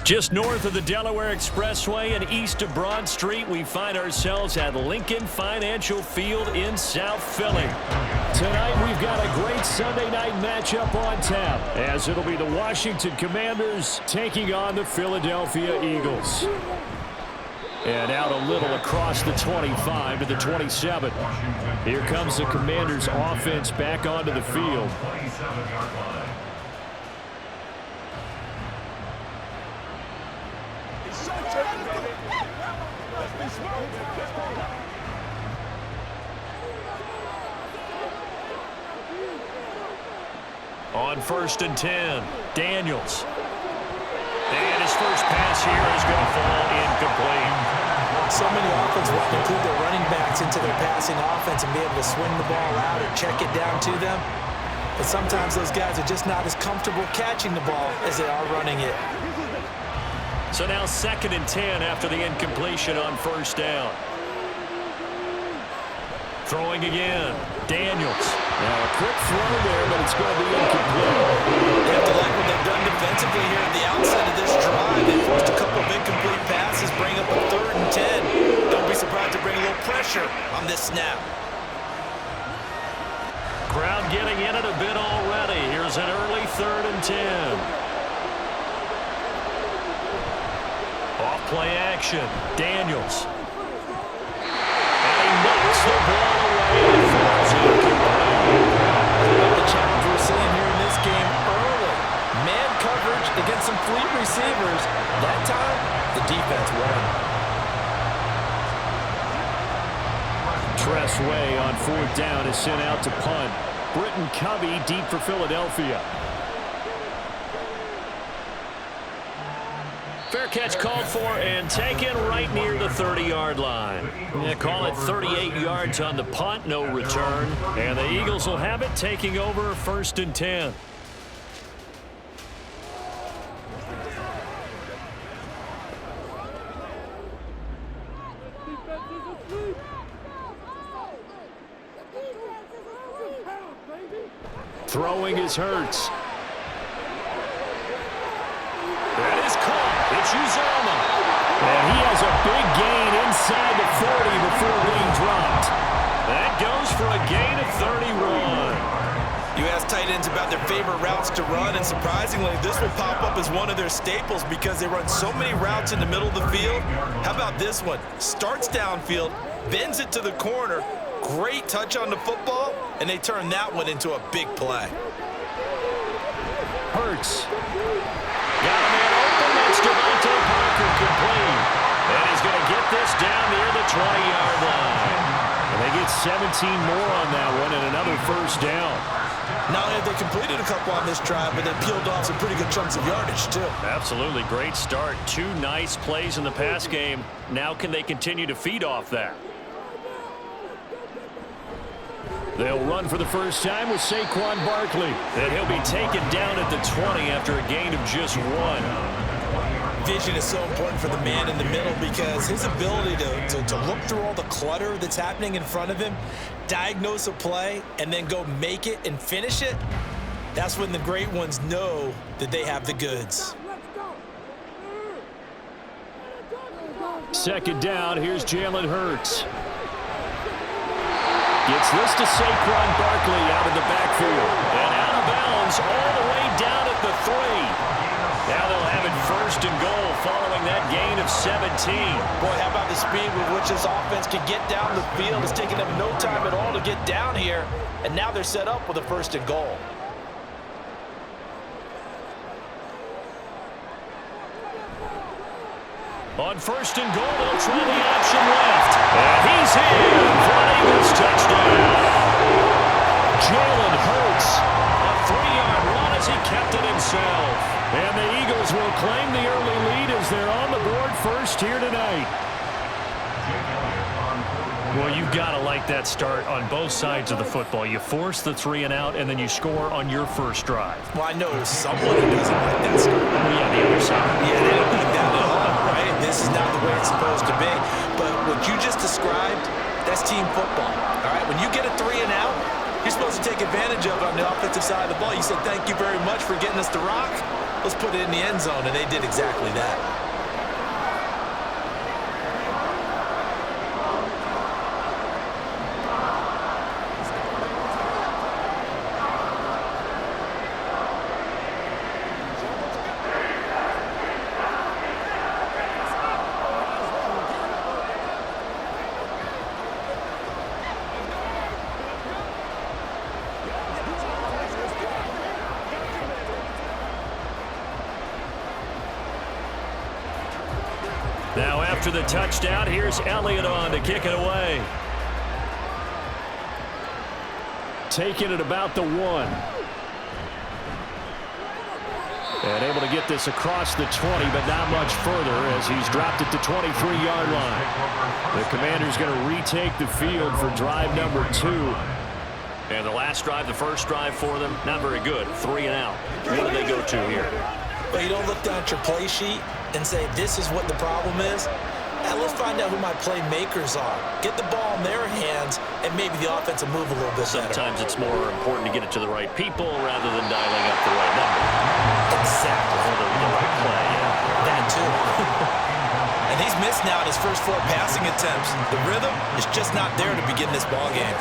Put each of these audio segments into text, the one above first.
Just north of the Delaware Expressway and east of Broad Street, we find ourselves at Lincoln Financial Field in South Philly. Tonight, we've got a great Sunday night matchup on tap, as it'll be the Washington Commanders taking on the Philadelphia Eagles. And out a little across the 25 to the 27. Here comes the Commanders' offense back onto the field. On 1st and 10, Daniels. And his first pass here is going to fall incomplete. So many offenses will include their running backs into their passing offense and be able to swing the ball out or check it down to them. But sometimes those guys are just not as comfortable catching the ball as they are running it. So now 2nd and 10 after the incompletion on 1st down. Throwing again, Daniels. Now a quick throw there, but it's going to be incomplete. They have to like what they've done defensively here at the outset of this drive. They forced a couple of incomplete passes, bring up a 3rd and 10. Don't be surprised to bring a little pressure on this snap. Crowd getting in it a bit already. Here's an early 3rd and 10. Off play action, Daniels. And he knocks the ball away and falls incomplete. The challenge we're seeing here in this game early. Man coverage against some fleet receivers. That time, the defense won. Tress Way on 4th down is sent out to punt. Britton Covey deep for Philadelphia. Fair catch called for and taken right near the 30-yard line. They call it 38 yards on the punt, no return. And the Eagles will have it, taking over 1st and 10. Throwing is Hurts. That is caught. It's Uzomah. And he has a big gain inside the 40 before being dropped. That goes for a gain of 31. You ask tight ends about their favorite routes to run, and surprisingly, this will pop up as one of their staples because they run so many routes in the middle of the field. How about this one? Starts downfield, bends it to the corner, great touch on the football, and they turn that one into a big play. Hurts. Got a man open. That's Devontae Parker complete. And he's going to get this down near the 20-yard line. And they get 17 more on that one and another 1st down. Not only have they completed a couple on this drive, but they peeled off some pretty good chunks of yardage, too. Absolutely. Great start. 2 nice plays in the pass game. Now can they continue to feed off that? They'll run for the first time with Saquon Barkley. And he'll be taken down at the 20 after a gain of just 1. Vision is so important for the man in the middle because his ability to look through all the clutter that's happening in front of him, diagnose a play, and then go make it and finish it, that's when the great ones know that they have the goods. 2nd down, here's Jalen Hurts. Gets this to Saquon Barkley out of the backfield. And out of bounds all the way down at the 3. Now they'll have it 1st and goal following that gain of 17. Boy, how about the speed with which this offense can get down the field? It's taking them no time at all to get down here. And now they're set up with a 1st and goal. On 1st and goal, they'll try the option left. And he's in for an Eagles touchdown. Jalen Hurts, a 3-yard run as he kept it himself. And the Eagles will claim the early lead as they're on the board first here tonight. Well, you've got to like that start on both sides of the football. You force the 3 and out, and then you score on your first drive. Well, I know someone who doesn't like that start. Well, yeah, the other side. Yeah, they don't like that at all, right? This is not the way it's supposed to be. But what you just described, that's team football, all right? When you get a 3 and out, you're supposed to take advantage of it on the offensive side of the ball. You said, thank you very much for getting us the rock. Let's put put it in the end zone, and they did exactly that. Now after the touchdown, here's Elliott on to kick it away. Taking it about the 1. And able to get this across the 20, but not much further as he's dropped it to 23-yard line. The Commanders going to retake the field for drive number 2. And the last drive, the first drive for them, not very good. 3 and out. What do they go to here? Well, you don't look down at your play sheet and say, this is what the problem is. Now let's find out who my playmakers are. Get the ball in their hands, and maybe the offense will move a little bit better. Sometimes it's more important to get it to the right people rather than dialing up the right number. Exactly. Or the right play, yeah. That too. And he's missed now in his first 4 passing attempts. The rhythm is just not there to begin this ball game.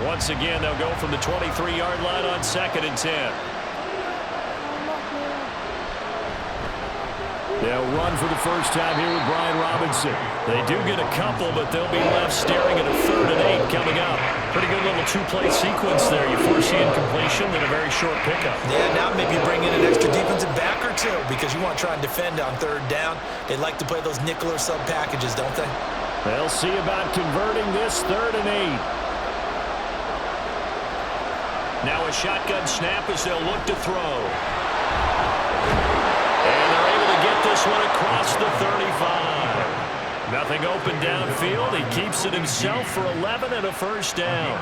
Once again, they'll go from the 23-yard line on 2nd and 10. They'll run for the first time here with Brian Robinson. They do get a couple, but they'll be left staring at a 3rd and 8 coming up. Pretty good little 2-play sequence there. You force the incompletion, then a very short pickup. Yeah, now maybe you bring in an extra defensive back or 2 because you want to try and defend on 3rd down. They like to play those nickel or sub packages, don't they? They'll see about converting this 3rd and 8. Now a shotgun snap as they'll look to throw. And they're able to get this one across the 35. Nothing open downfield. He keeps it himself for 11 and a first down.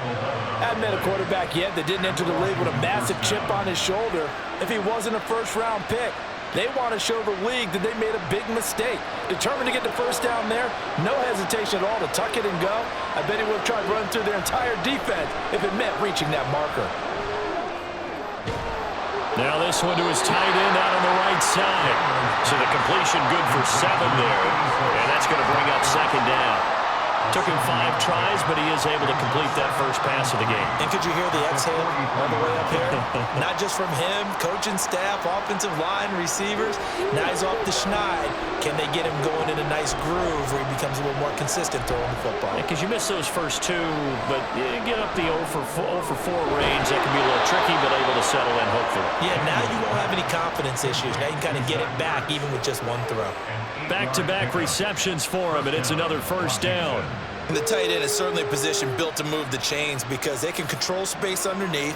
Hadn't met a quarterback yet that didn't enter the league with a massive chip on his shoulder if he wasn't a first-round pick. They want to show the league that they made a big mistake. Determined to get the first down there, no hesitation at all to tuck it and go. I bet he would have tried running through their entire defense if it meant reaching that marker. Now this one to his tight end out on the right side. So the completion good for 7 there. And that's going to bring up 2nd down. Took him 5 tries, but he is able to complete that first pass of the game. And could you hear the exhale all the way up here? Not just from him, coaching staff, offensive line, receivers. Now he's off the schneid. Can they get him going in a nice groove where he becomes a little more consistent throwing the football? Because you miss those first 2, but you get up the 0 for 4 range. That can be a little tricky, but able to settle in, hopefully. Yeah, now you won't have any confidence issues. Now you can kind of get it back, even with just 1 throw. Back-to-back receptions for him, and it's another first down. And the tight end is certainly a position built to move the chains because they can control space underneath.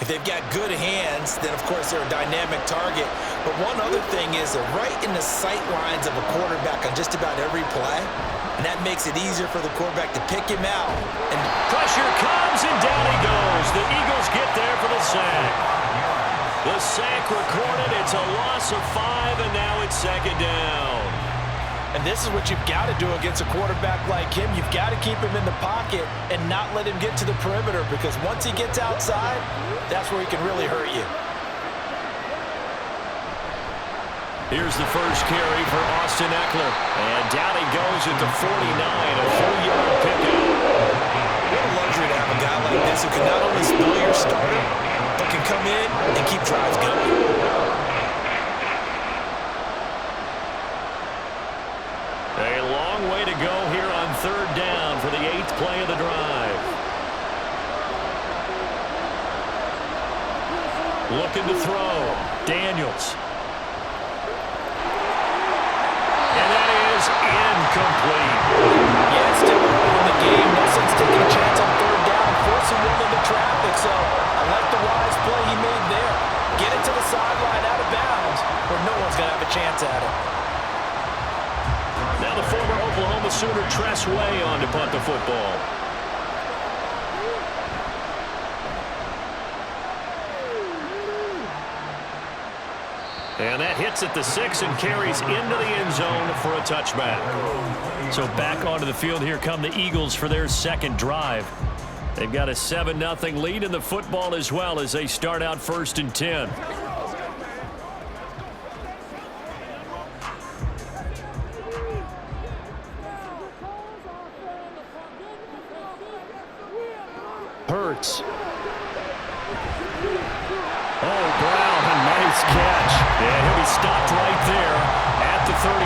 If they've got good hands, then, of course, they're a dynamic target. But one other thing is they're right in the sight lines of a quarterback on just about every play, and that makes it easier for the quarterback to pick him out. And pressure comes, and down he goes. The Eagles get there for the sack. The sack recorded. It's a loss of 5, and now it's 2nd down. And this is what you've got to do against a quarterback like him. You've got to keep him in the pocket and not let him get to the perimeter because once he gets outside, that's where he can really hurt you. Here's the first carry for Austin Eckler. And down he goes at the 49, a 4-yard pickup. What a luxury to have a guy like this who can not only spoil your starter, but can come in and keep drives going. A long way to go here on 3rd down for the 8th play of the drive. Looking to throw. Daniels. And that is incomplete. Yeah, it's still early in the game. No sense taking a chance on 3rd down and forcing one into traffic. So I like the wise play he made there. Get it to the sideline out of bounds where no one's going to have a chance at it. Now the former Oklahoma Sooner Tress Way on to punt the football. And that hits at the 6 and carries into the end zone for a touchback. So back onto the field here come the Eagles for their 2nd drive. They've got a 7-0 lead in the football as well as they start out 1st and 10. Hurts. Oh, Brown, a nice catch. Yeah, he'll be stopped right there at the 31.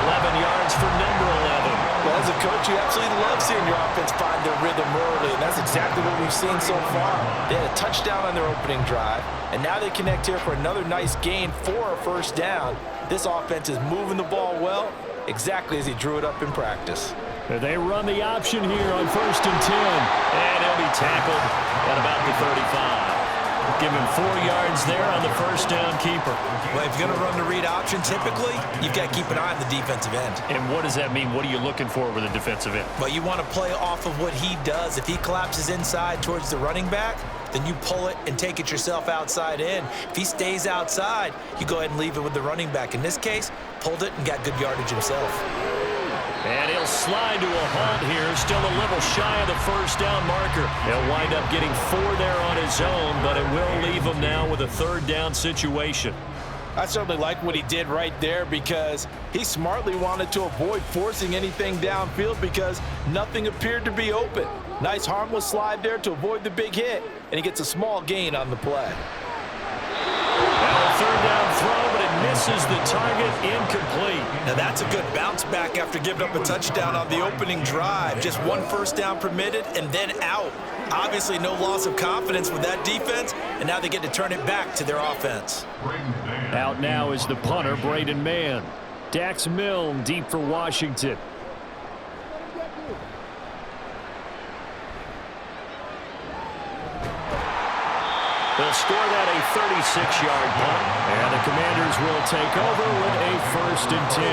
11 yards for number 11. Well, as a coach, you absolutely love seeing your offense find their rhythm early, and that's exactly what we've seen so far. They had a touchdown on their opening drive, and now they connect here for another nice gain for a 1st down. This offense is moving the ball well, exactly as he drew it up in practice. They run the option here on 1st and 10. And he'll be tackled at about the 35. Give him 4 yards there on the 1st down keeper. Well, if you're going to run the read option, typically, you've got to keep an eye on the defensive end. And what does that mean? What are you looking for with a defensive end? Well, you want to play off of what he does. If he collapses inside towards the running back, then you pull it and take it yourself outside in. If he stays outside, you go ahead and leave it with the running back. In this case, pulled it and got good yardage himself. And he'll slide to a halt here, still a little shy of the 1st down marker. He'll wind up getting 4 there on his own, but it will leave him now with a 3rd down situation. I certainly like what he did right there because he smartly wanted to avoid forcing anything downfield because nothing appeared to be open. Nice harmless slide there to avoid the big hit, and he gets a small gain on the play. Now a 3rd down throw, but it misses the target, incomplete. Now that's a good bounce back after giving up a touchdown on the opening drive. Just 1 1st down permitted and then out. Obviously no loss of confidence with that defense, and now they get to turn it back to their offense. Out now is the punter, Braden Mann. Dax Milne deep for Washington. They'll score that a 36-yard punt, and the Commanders will take over with a 1st and 10.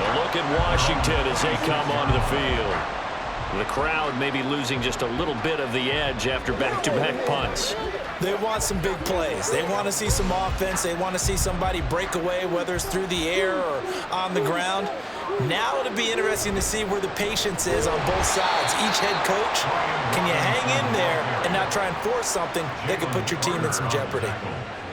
A look at Washington as they come onto the field. The crowd may be losing just a little bit of the edge after back-to-back punts. They want some big plays. They want to see some offense. They want to see somebody break away, whether it's through the air or on the ground. Now it'll be interesting to see where the patience is on both sides. Each head coach, can you hang in there and not try and force something that could put your team in some jeopardy?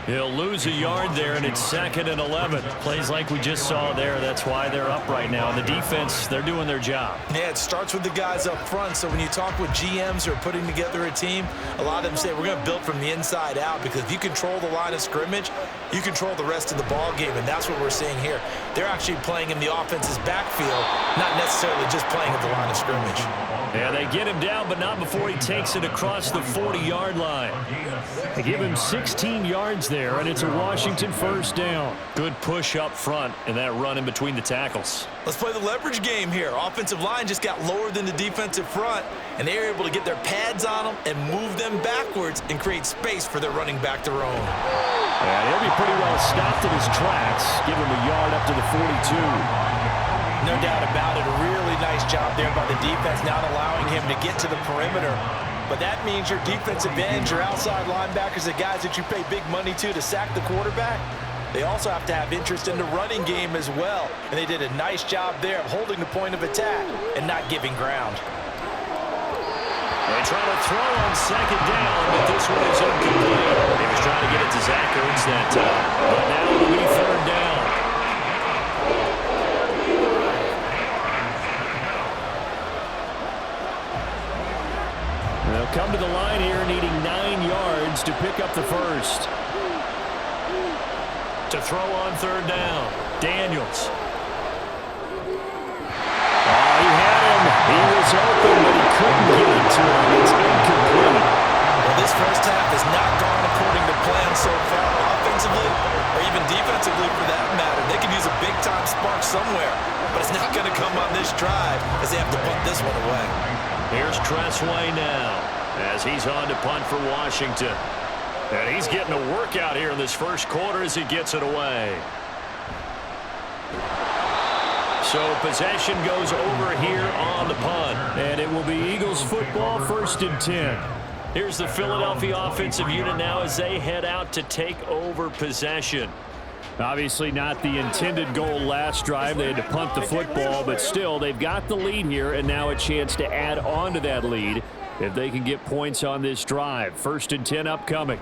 He'll lose a yard there, and it's 2nd and 11. Plays like we just saw there. That's why they're up right now. And the defense, they're doing their job. Yeah, it starts with the guys up front. So when you talk with GMs who are putting together a team, a lot of them say we're going to build from the inside out, because if you control the line of scrimmage, you control the rest of the ball game, and that's what we're seeing here. They're actually playing in the offense's backfield, not necessarily just playing at the line of scrimmage. Yeah, they get him down, but not before he takes it across the 40-yard line. They give him 16 yards there, and it's a Washington 1st down. Good push up front, and that run in between the tackles. Let's play the leverage game here. Offensive line just got lower than the defensive front, and they were able to get their pads on them and move them backwards and create space for their running back to roam. Yeah, he'll be pretty well stopped in his tracks. Give him a yard up to the 42. No doubt about it. A really nice job there by the defense, not allowing him to get to the perimeter. But that means your defensive ends, your outside linebackers, the guys that you pay big money to sack the quarterback, they also have to have interest in the running game as well. And they did a nice job there of holding the point of attack and not giving ground. They try to throw on 2nd down, but this one is incomplete. He was trying to get it to Zach Ertz that time. But now it'll be 3rd down. They'll come to the line here needing 9 yards to pick up the 1st. To throw on 3rd down, Daniels. Oh, he had him. He was open, but he couldn't get it to him. It's incomplete. Well, this 1st half has not gone according to plan so far, offensively or even defensively for that matter. They could use a big-time spark somewhere, but it's not going to come on this drive as they have to punt this one away. Here's Tressway now as he's on to punt for Washington. And he's getting a workout here in this 1st quarter as he gets it away. So possession goes over here on the punt. And it will be Eagles football, 1st and 10. Here's the Philadelphia offensive unit now as they head out to take over possession. Obviously not the intended goal last drive. They had to punt the football, but still they've got the lead here, and now a chance to add on to that lead if they can get points on this drive. 1st and 10 upcoming.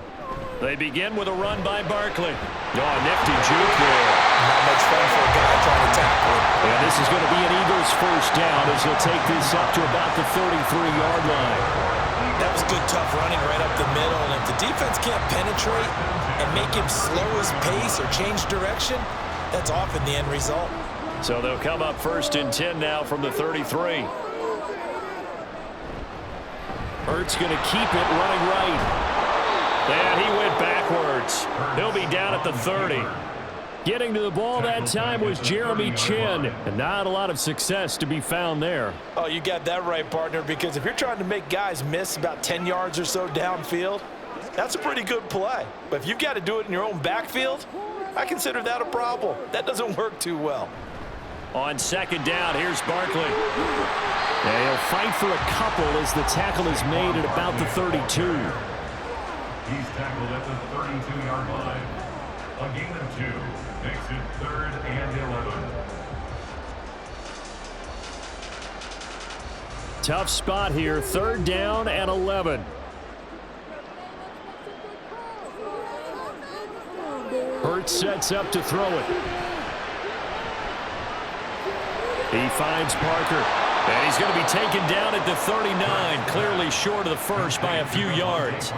They begin with a run by Barkley. Oh, nifty juke there. Not much fun for a guy trying to tackle him. And this is going to be an Eagles 1st down as he'll take this up to about the 33-yard line. That was good, tough running right up the middle. And if the defense can't penetrate and make him slow his pace or change direction, that's often the end result. So they'll come up 1st and 10 now from the 33. Hurts going to keep it running right. And he went backwards. He'll be down at the 30. Getting to the ball that time was Jeremy Chin. And not a lot of success to be found there. Oh, you got that right, partner, because if you're trying to make guys miss about 10 yards or so downfield, that's a pretty good play. But if you've got to do it in your own backfield, I consider that a problem. That doesn't work too well. On 2nd down, here's Barkley. And he'll fight for a couple as the tackle is made at about the 32. He's tackled at the 32-yard line. A gain of 2 makes it 3rd and 11. Tough spot here, 3rd down and 11. Hurts sets up to throw it. He finds Parker. And he's going to be taken down at the 39, clearly short of the first by a few yards.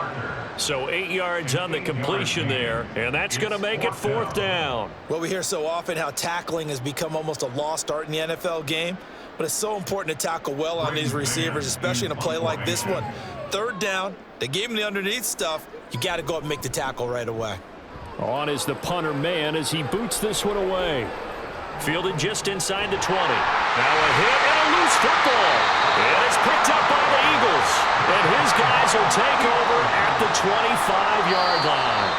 So 8 yards on the completion there, and that's going to make it 4th down. Well, we hear so often how tackling has become almost a lost art in the NFL game, but it's so important to tackle well on these receivers, especially in a play like this one. 3rd down, they gave him the underneath stuff. You got to go up and make the tackle right away. On is the punter man as he boots this one away. Fielded just inside the 20. Now a hit and a loose football. And it's picked up by the Eagles. And his guys will take over at the 25-yard line.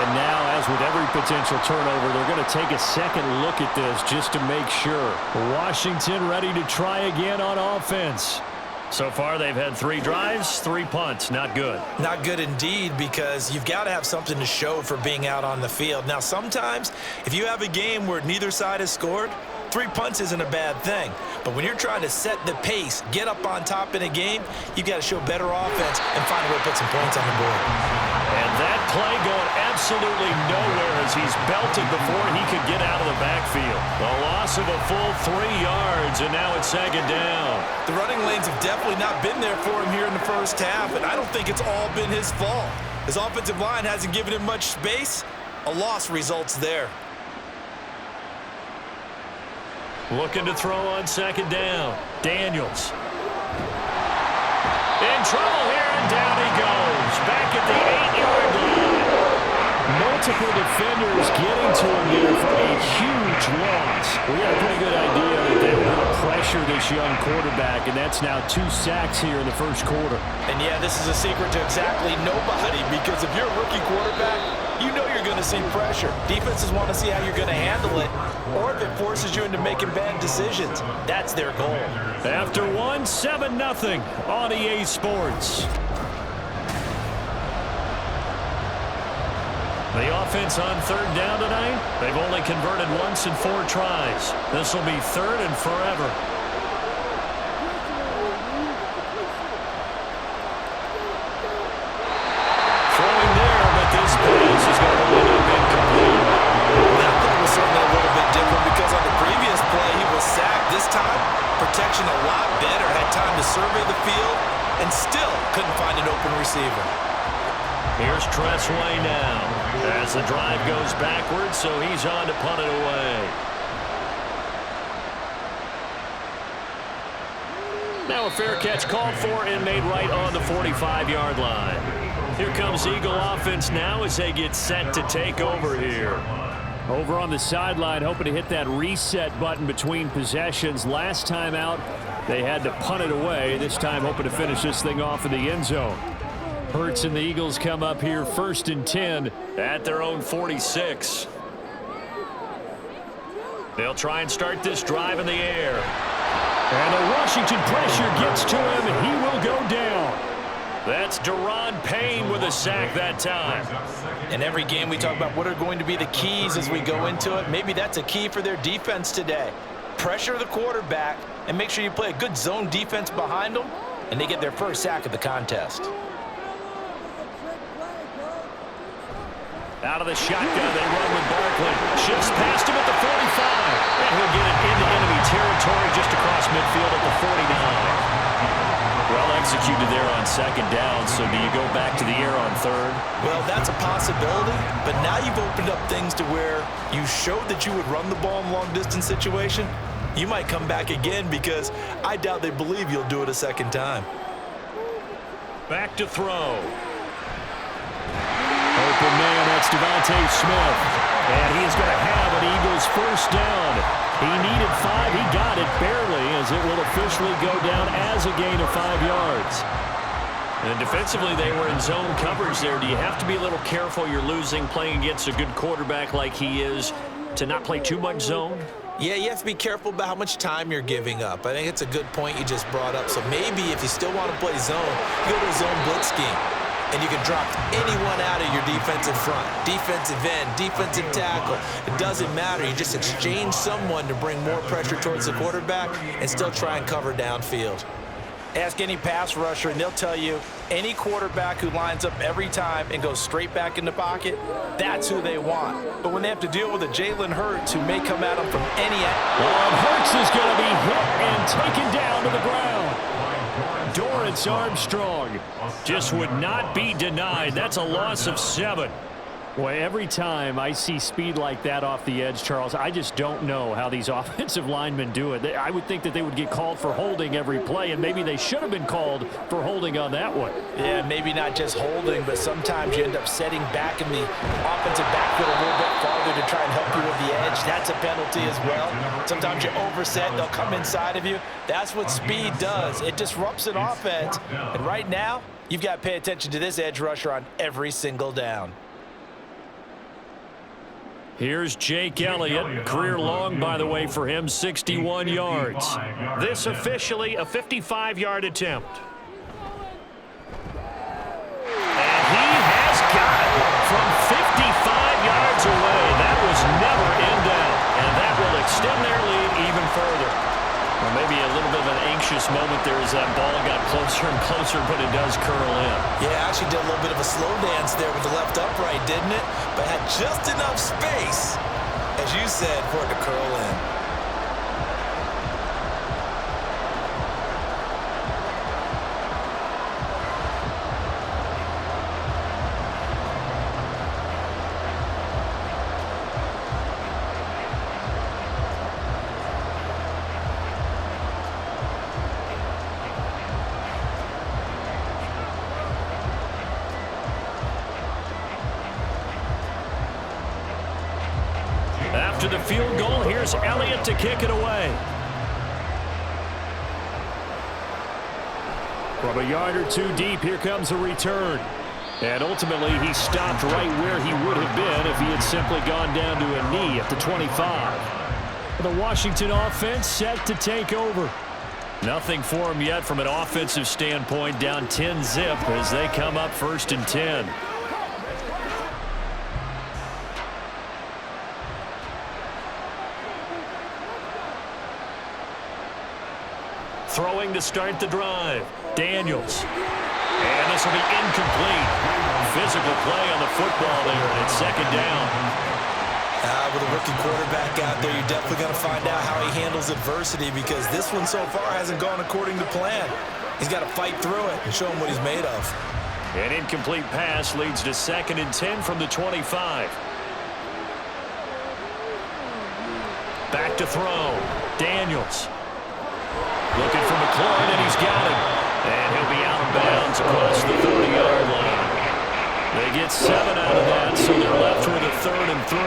And now, as with every potential turnover, they're going to take a second look at this just to make sure. Washington ready to try again on offense. So far, they've had 3 drives, 3 punts. Not good. Not good indeed, because you've got to have something to show for being out on the field. Now, sometimes, if you have a game where neither side has scored, 3 punts isn't a bad thing. But when you're trying to set the pace, get up on top in a game, you've got to show better offense and find a way to put some points on the board. And that play going absolutely nowhere as he's belted before he could get out of the backfield. A loss of a full 3 yards, and now it's 2nd down. The running lanes have definitely not been there for him here in the first half, and I don't think it's all been his fault. His offensive line hasn't given him much space. A loss results there. Looking to throw on 2nd down. Daniels. In trouble here, and down he goes. Back at the 8-yard line. Multiple defenders getting to him there for a huge loss. We got a pretty good idea that they were going to pressure this young quarterback, and that's now 2 sacks here in the first quarter. And yeah, this is a secret to exactly nobody, because if you're a rookie quarterback, you know you're going to see pressure. Defenses want to see how you're going to handle it, or if it forces you into making bad decisions. That's their goal. After one, 7-0 on EA Sports. The offense on 3rd down tonight, they've only converted once in 4 tries. This will be 3rd and forever. Throwing there, but this pass is going to wind up incomplete. That play was certainly a little bit different because on the previous play he was sacked. This time, protection a lot better. Had time to survey the field and still couldn't find an open receiver. Here's Tressway now as the drive goes backwards, so he's on to punt it away. Now a fair catch called for and made right on the 45-yard line. Here comes Eagle offense now as they get set to take over here. Over on the sideline, hoping to hit that reset button between possessions. Last time out, they had to punt it away. This time hoping to finish this thing off in the end zone. Hurts and the Eagles come up here 1st and 10 at their own 46. They'll try and start this drive in the air. And the Washington pressure gets to him, and he will go down. That's Deron Payne with a sack that time. In every game we talk about what are going to be the keys as we go into it. Maybe that's a key for their defense today. Pressure the quarterback and make sure you play a good zone defense behind them. and they get their first sack of the contest. Out of the shotgun, they run with Barkley. Shifts past him at the 45. And he'll get it into enemy territory just across midfield at the 49. Well executed there on second down, so do you go back to the air on third? Well, that's a possibility, but now you've opened up things to where you showed that you would run the ball in long-distance situation. You might come back again because I doubt they believe you'll do it a second time. Back to throw. Open man, that's Devontae Smith. And he's going to have an Eagles first down. He needed 5. He got it barely, as it will officially go down as a gain of 5 yards. And defensively, they were in zone coverage there. Do you have to be a little careful? You're losing, playing against a good quarterback like he is, to not play too much zone? Yeah, you have to be careful about how much time you're giving up. I think it's a good point you just brought up. So maybe if you still want to play zone, you go to a zone blitz scheme. And you can drop anyone out of your defensive front, defensive end, defensive tackle. It doesn't matter. You just exchange someone to bring more pressure towards the quarterback and still try and cover downfield. Ask any pass rusher, and they'll tell you any quarterback who lines up every time and goes straight back in the pocket, that's who they want. But when they have to deal with a Jalen Hurts who may come at them from any angle. And Hurts is going to be hit and taken down to the ground. Dorrance Armstrong just would not be denied. That's a loss of 7. Boy, every time I see speed like that off the edge, Charles, I just don't know how these offensive linemen do it. I would think that they would get called for holding every play, and maybe they should have been called for holding on that one. Yeah, maybe not just holding, but sometimes you end up setting back in the offensive backfield a little bit farther to try and help you with the edge. That's a penalty as well. Sometimes you overset, they'll come inside of you. That's what speed does. It disrupts an offense. And right now, you've got to pay attention to this edge rusher on every single down. Here's Jake Elliott, career long, by the way, for him, 61 yards. This officially a 55-yard attempt. And he has got it from 55 yards away. That was never in doubt, and that will extend their lead even further. Or maybe a little bit of an anxious moment there as that ball got closer and closer, but it does curl in. Yeah, actually did a little bit of a slow dance there with the left upright, didn't it? But had just enough space, as you said, for it to curl in. After the field goal, here's Elliott to kick it away. From a yard or two deep, here comes a return. And ultimately, he stopped right where he would have been if he had simply gone down to a knee at the 25. The Washington offense set to take over. Nothing for him yet from an offensive standpoint, down 10-zip as they come up 1st and 10. Throwing to start the drive. Daniels. And this will be incomplete. Physical play on the football there, and it's 2nd down. With a rookie quarterback out there, you're definitely going to find out how he handles adversity because this one so far hasn't gone according to plan. He's got to fight through it and show him what he's made of. An incomplete pass leads to 2nd and 10 from the 25. Back to throw. Daniels. Looking for McLaurin, and he's got him. And he'll be out of bounds across the 30-yard line. They get 7 out of that, so they're left with a 3rd and 3.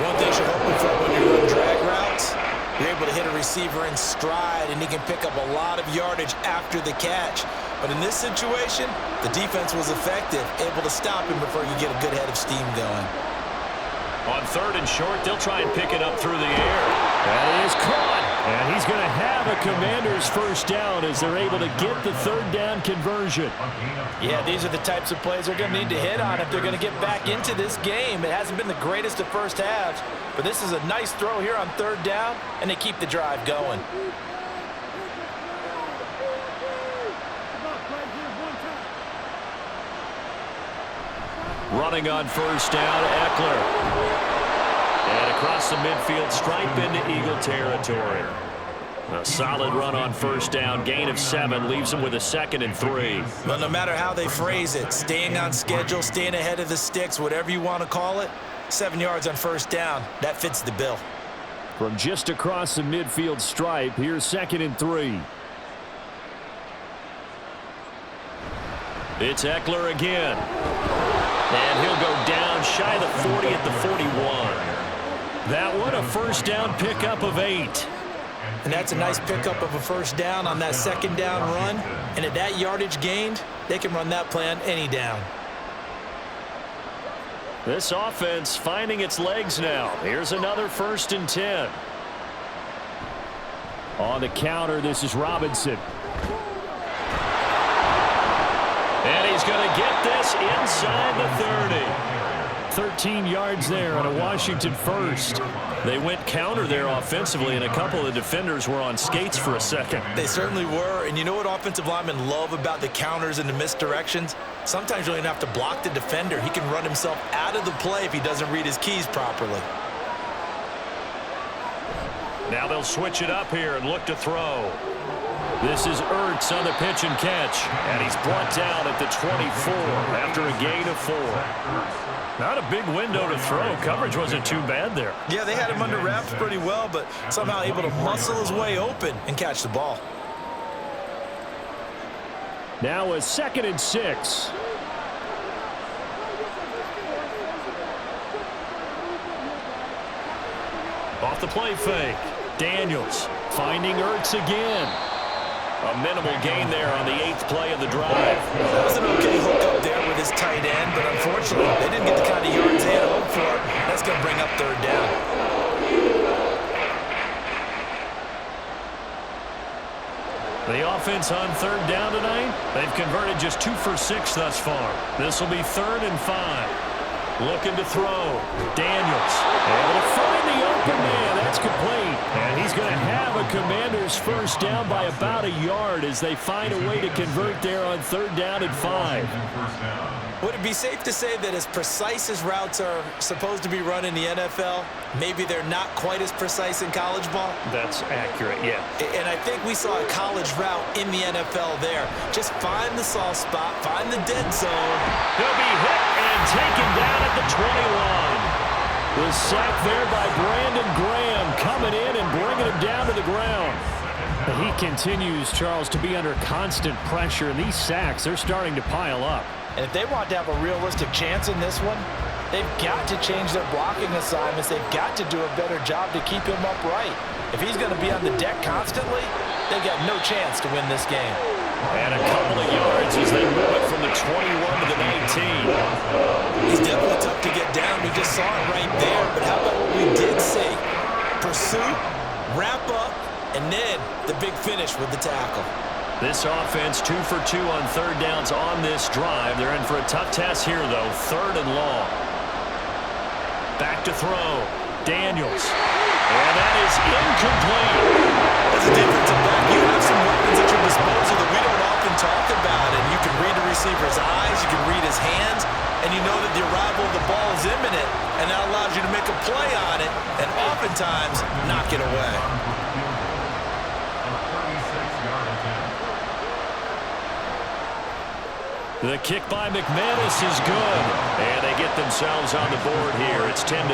One thing you're hoping for when you run drag routes, you're able to hit a receiver in stride, and he can pick up a lot of yardage after the catch. But in this situation, the defense was effective, able to stop him before you get a good head of steam going. On 3rd and short, they'll try and pick it up through the air. That is caught. And he's going to have a Commander's first down as they're able to get the 3rd down conversion. Yeah, these are the types of plays they're going to need to hit on if they're going to get back into this game. It hasn't been the greatest of first halves, but this is a nice throw here on 3rd down, and they keep the drive going. Running on first down, Eckler. And across the midfield stripe into Eagle territory. A solid run on first down. Gain of 7 leaves them with a 2nd and 3. Well, no matter how they phrase it, staying on schedule, staying ahead of the sticks, whatever you want to call it, 7 yards on first down, that fits the bill. From just across the midfield stripe, here's 2nd and 3. It's Eckler again. And he'll go down shy of the 40 at the 41. That one a first down pickup of 8. And that's a nice pickup of a first down on that 2nd down run. And at that yardage gained, they can run that play on any down. This offense finding its legs now. Here's another 1st and 10. On the counter, this is Robinson. And he's going to get this inside the 30. 13 yards there on a Washington first. They went counter there offensively, and a couple of the defenders were on skates for a second. They certainly were, and you know what offensive linemen love about the counters and the misdirections? Sometimes you don't even have to block the defender. He can run himself out of the play if he doesn't read his keys properly. Now they'll switch it up here and look to throw. This is Ertz on the pitch and catch, and he's brought down at the 24 after a gain of 4. Not a big window to throw. Coverage wasn't too bad there. Yeah, they had him under wraps pretty well, but somehow able to muscle his way open and catch the ball. Now a 2nd and 6. Off the play fake. Daniels finding Ertz again. A minimal gain there on the 8th play of the drive. That was an okay hook up there with his tight end, but unfortunately, they didn't get the kind of yards they had hoped for. That's going to bring up 3rd down. The offense on 3rd down tonight, they've converted just 2 for 6 thus far. This will be 3rd and 5. Looking to throw. Daniels able to find the open man. That's complete. And he's going to have a Commander's first down by about a yard as they find a way to convert there on 3rd down and 5. Would it be safe to say that as precise as routes are supposed to be run in the NFL, maybe they're not quite as precise in college ball? That's accurate, yeah. And I think we saw a college route in the NFL there. Just find the soft spot, find the dead zone. He'll be hit and taken down at the 21. The sack there by Brandon Graham coming in and bringing him down to the ground. He continues, Charles, to be under constant pressure, and these sacks, they're starting to pile up. And if they want to have a realistic chance in this one, they've got to change their blocking assignments. They've got to do a better job to keep him upright. If he's going to be on the deck constantly, they've got no chance to win this game. And a couple of yards as they move it from the 21 to the 19. He's definitely tough to get down. We just saw it right there. But how about what we did see? Pursuit, wrap up, and then the big finish with the tackle. This offense 2 for 2 on 3rd downs on this drive. They're in for a tough test here, though. 3rd and long. Back to throw. Daniels. And that is incomplete. As a defensive back, you have some weapons at your disposal that we don't often talk about. And you can read the receiver's eyes, you can read his hands, and you know that the arrival of the ball is imminent, and that allows you to make a play on it and oftentimes knock it away. The kick by McManus is good. And they get themselves on the board here. It's 10-3.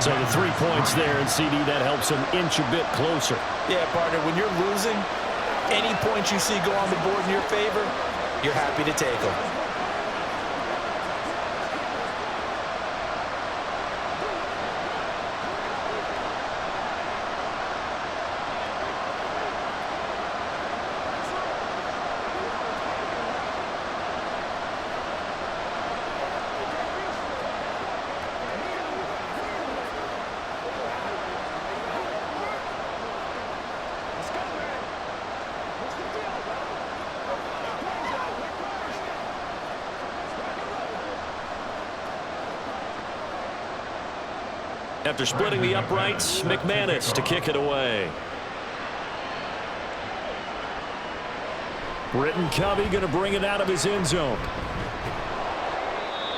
So the 3 points there, and CD, that helps them inch a bit closer. Yeah, partner, when you're losing, any points you see go on the board in your favor, you're happy to take them. After splitting the uprights, McManus to kick it away. Britton Covey going to bring it out of his end zone.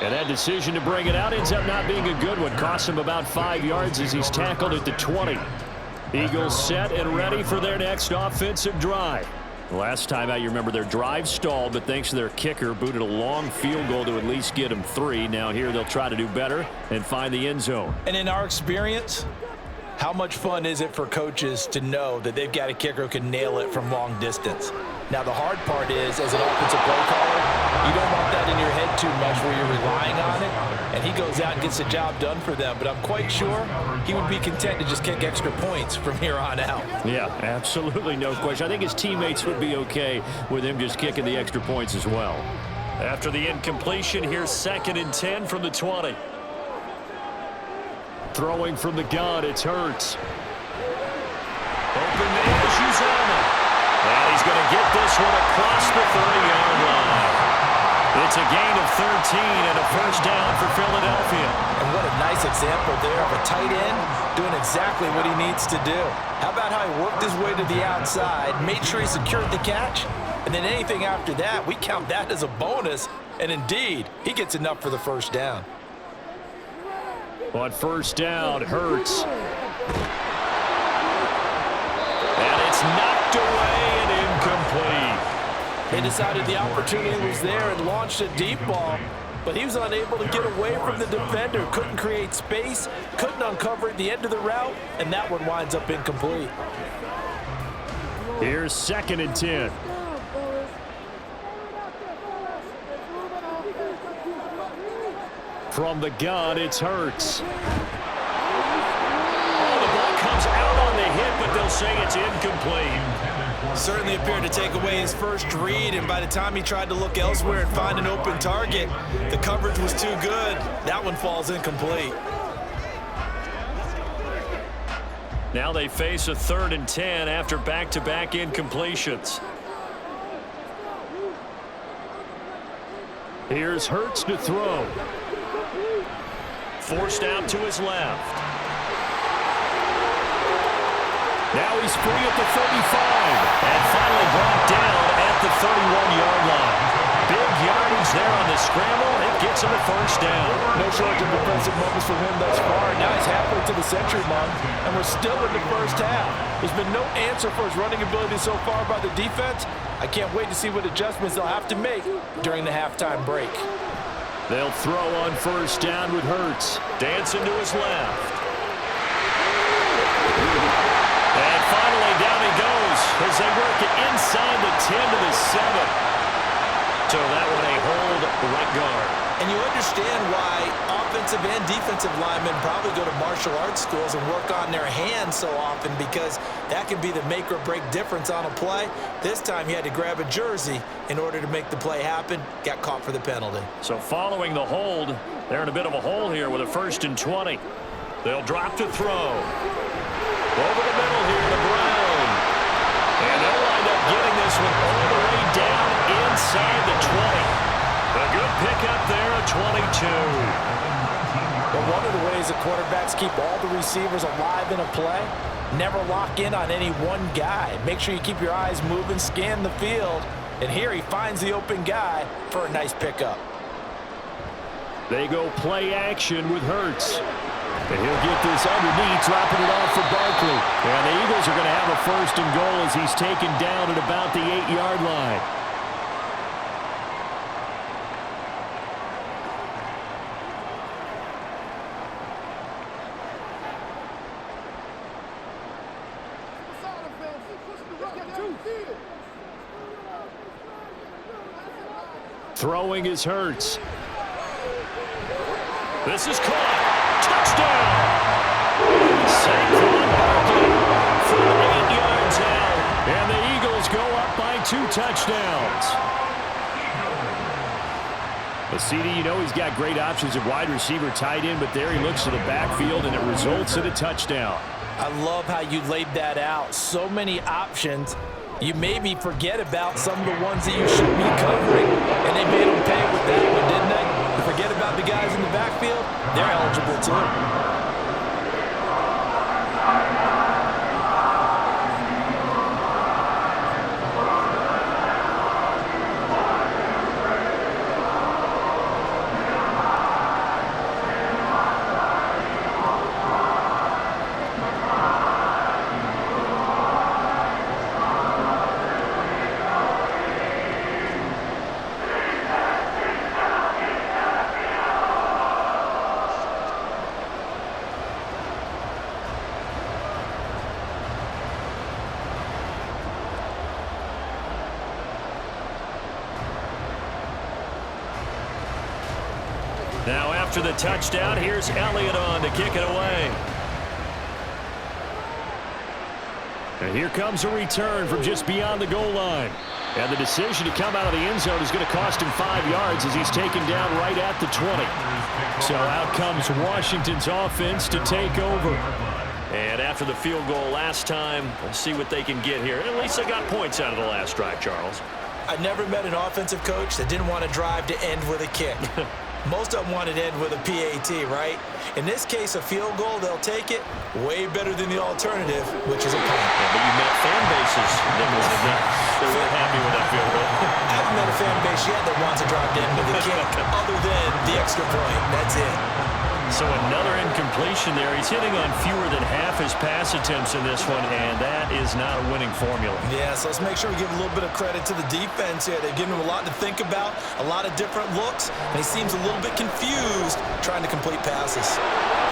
And that decision to bring it out ends up not being a good one. Costs him about 5 yards as he's tackled at the 20. Eagles set and ready for their next offensive drive. Last time out, you remember their drive stalled, but thanks to their kicker, booted a long field goal to at least get them 3. Now here they'll try to do better and find the end zone. And in our experience, how much fun is it for coaches to know that they've got a kicker who can nail it from long distance? Now, the hard part is, as an offensive play caller, you don't want that in your head too much where you're relying on it, and he goes out and gets the job done for them. But I'm quite sure he would be content to just kick extra points from here on out. Yeah, absolutely no question. I think his teammates would be okay with him just kicking the extra points as well. After the incompletion, here's 2nd and 10 from the 20. Throwing from the gun, it's Hurts. Open man, she's on it. And he's going to get this one across the 30-yard line. It's a gain of 13 and a first down for Philadelphia. And what a nice example there of a tight end doing exactly what he needs to do. How about how he worked his way to the outside, made sure he secured the catch, and then anything after that, we count that as a bonus. And indeed, he gets enough for the first down. On first down, Hurts. And it's knocked away and incomplete. They decided the opportunity was there and launched a deep ball, but he was unable to get away from the defender. Couldn't create space, couldn't uncover at the end of the route, and that one winds up incomplete. Here's 2nd and 10. From the gun, it's Hurts. Oh, the ball comes out on the hit, but they'll say it's incomplete. Certainly appeared to take away his first read, and by the time he tried to look elsewhere and find an open target, the coverage was too good. That one falls incomplete. Now they face a 3rd and 10 after back-to-back incompletions. Here's Hurts to throw. Forced out to his left. Now he's free at the 35 and finally brought down at the 31-yard line. Big yardage there on the scramble. It gets him a first down. No shortage of impressive moments from him thus far. Now he's halfway to the century mark, and we're still in the first half. There's been no answer for his running ability so far by the defense. I can't wait to see what adjustments they'll have to make during the halftime break. They'll throw on first down with Hurts. Dancing to his left. And finally down he goes as they work it inside the 10 to the 7. So that one a hold right guard. And you understand why offensive and defensive linemen probably go to martial arts schools and work on their hands so often, because that can be the make or break difference on a play. This time he had to grab a jersey in order to make the play happen. Got caught for the penalty. So following the hold, they're in a bit of a hole here with a 1st and 20. They'll drop to throw. Over the middle here to Brown. And they'll wind up getting this one all the way down inside the 20. A good pickup there at 22. But one of the ways the quarterbacks keep all the receivers alive in a play, never lock in on any one guy. Make sure you keep your eyes moving, scan the field, and here he finds the open guy for a nice pickup. They go play action with Hurts. And he'll get this underneath, dropping it off for Barkley. And the Eagles are going to have a 1st and goal as he's taken down at about the 8-yard line. Throwing is Hurts. This is caught. Touchdown! Saquon Barkley from 8 yards out. And the Eagles go up by 2 touchdowns. The CD, you know he's got great options at wide receiver, tight end, but there he looks to the backfield, and it results in a touchdown. I love how you laid that out. So many options. You maybe forget about some of the ones that you should be covering, and they made them pay with that one, didn't they? You forget about the guys in the backfield, they're eligible too. Now after the touchdown, here's Elliott on to kick it away. And here comes a return from just beyond the goal line. And the decision to come out of the end zone is going to cost him 5 yards as he's taken down right at the 20. So out comes Washington's offense to take over. And after the field goal last time, we'll see what they can get here. At least they got points out of the last drive, Charles. I never met an offensive coach that didn't want to drive to end with a kick. Most of them wanted to end with a PAT, right? In this case, a field goal, they'll take it way better than the alternative, which is a punt. Yeah, but you met fan bases that were happy with that field goal. I haven't met a fan base yet that wants to drive to end with a kick other than the extra point. That's it. So another incompletion there. He's hitting on fewer than half his pass attempts in this one, and that is not a winning formula. Yeah, so let's make sure we give a little bit of credit to the defense here. They've given him a lot to think about, a lot of different looks, and he seems a little bit confused trying to complete passes.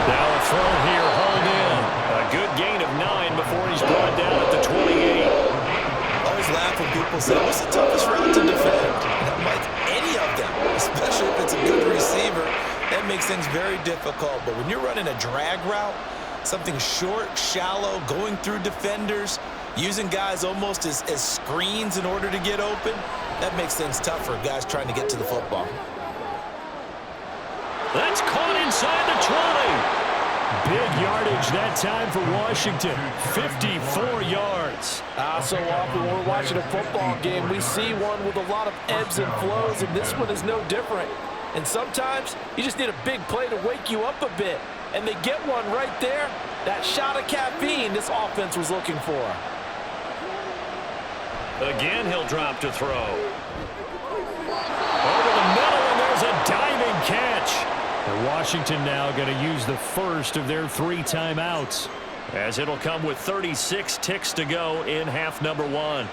Now a throw here, hauled in. A good gain of 9 before he's brought down at the 28. Always laugh when people say, what's the toughest route to defend? And I'm like, any of them, especially if it's a good receiver. That makes things very difficult. But when you're running a drag route, something short, shallow, going through defenders, using guys almost as screens in order to get open, that makes things tough for guys trying to get to the football. That's caught inside the 20. Big yardage that time for Washington. 54 yards. So often when we're watching a football game, we see one with a lot of ebbs and flows, and this one is no different. And sometimes you just need a big play to wake you up a bit. And they get one right there. That shot of caffeine this offense was looking for. Again, he'll drop to throw. Over the middle, and there's a diving catch. And Washington now going to use the first of their 3 timeouts, as it'll come with 36 ticks to go in half number 1.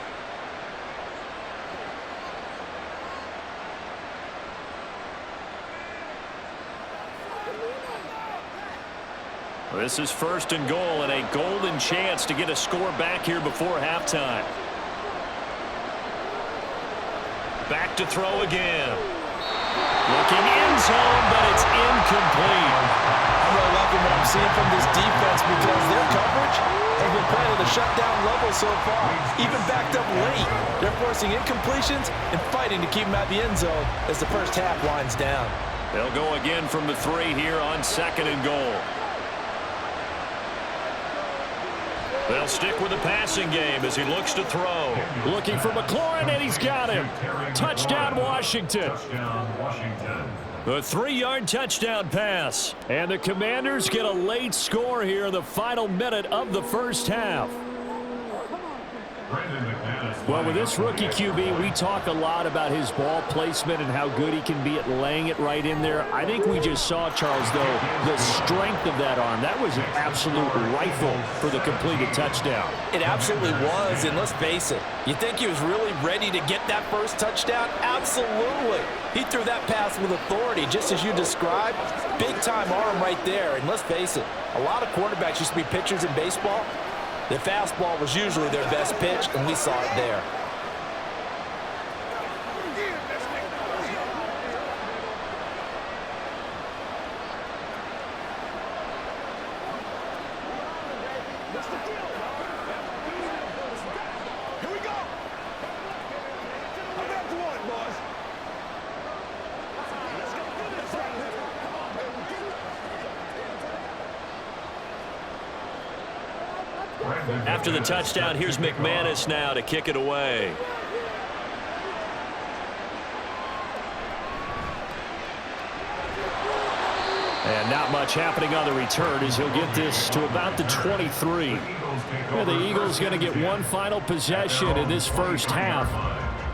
This is 1st and goal, and a golden chance to get a score back here before halftime. Back to throw again. Looking end zone, but it's incomplete. I'm really liking what I'm seeing from this defense because their coverage has been playing at a shutdown level so far. Even backed up late, they're forcing incompletions and fighting to keep them at the end zone as the first half winds down. They'll go again from the 3 here on 2nd and goal. They'll stick with the passing game as he looks to throw. Looking for McLaurin, and he's got him. Touchdown, Washington. A 3-yard touchdown pass. And the Commanders get a late score here in the final minute of the first half. Well, with this rookie QB, we talk a lot about his ball placement and how good he can be at laying it right in there. I think we just saw, Charles, though, the strength of that arm. That was an absolute rifle for the completed touchdown. It absolutely was, and let's face it, you think he was really ready to get that first touchdown? Absolutely. He threw that pass with authority, just as you described. Big-time arm right there, and let's face it, a lot of quarterbacks used to be pitchers in baseball. The fastball was usually their best pitch, and we saw it there. Here we go. I'm back to one, boys. Let's go do this. Come on, baby. After the touchdown, here's McManus now to kick it away. And not much happening on the return as he'll get this to about the 23. Well, the Eagles going to get one final possession in this first half.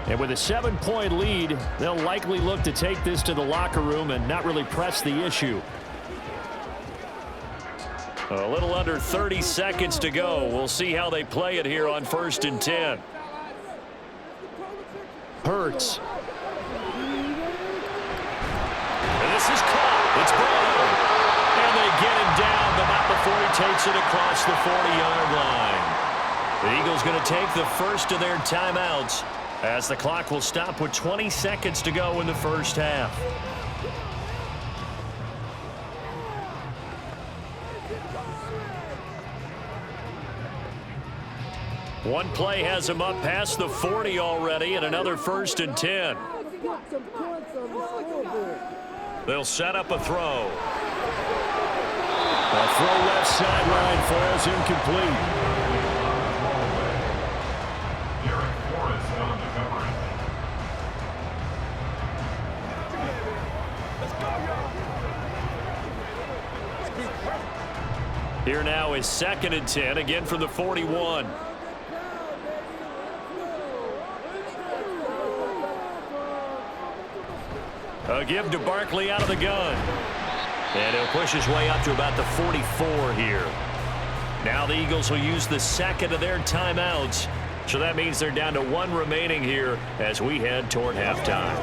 And with a 7-point lead, they'll likely look to take this to the locker room and not really press the issue. A little under 30 seconds to go. We'll see how they play it here on 1st and 10. Hurts. And this is caught. It's Brown. And they get him down, but not before he takes it across the 40-yard line. The Eagles going to take the first of their timeouts as the clock will stop with 20 seconds to go in the first half. One play has him up past the 40 already, and another 1st and 10. They'll set up a throw. A throw left sideline falls incomplete. Here now is 2nd and 10, again from the 41. A give to Barkley out of the gun. And he'll push his way up to about the 44 here. Now the Eagles will use the 2nd of their timeouts. So that means they're down to 1 remaining here as we head toward halftime.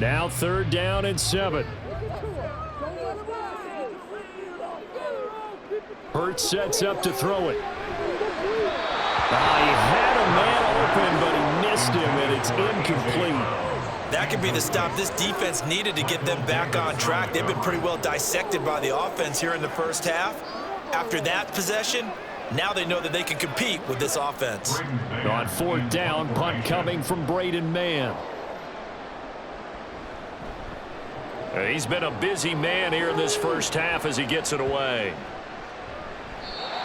Now 3rd down and 7. Hurts sets up to throw it. He had a man open, but he missed him, and it's incomplete. That could be the stop this defense needed to get them back on track. They've been pretty well dissected by the offense here in the first half. After that possession, now they know that they can compete with this offense. On 4th down, punt coming from Braden Mann. He's been a busy man here in this first half as he gets it away.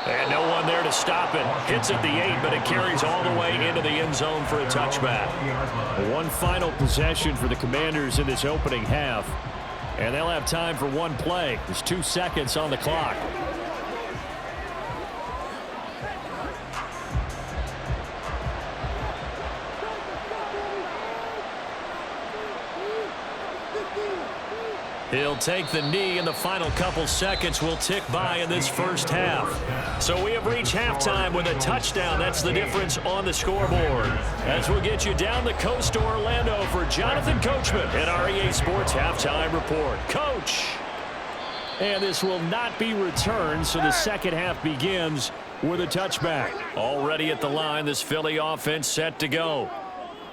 And no one there to stop it. Hits at the 8, but it carries all the way into the end zone for a touchback. One final possession for the Commanders in this opening half. And they'll have time for one play. There's 2 seconds on the clock. He'll take the knee, and the final couple seconds will tick by in this first half. So we have reached halftime with a touchdown. That's the difference on the scoreboard. As we'll get you down the coast to Orlando for Jonathan Coachman at our EA Sports Halftime Report. Coach! And this will not be returned, so the second half begins with a touchback. Already at the line, this Philly offense set to go.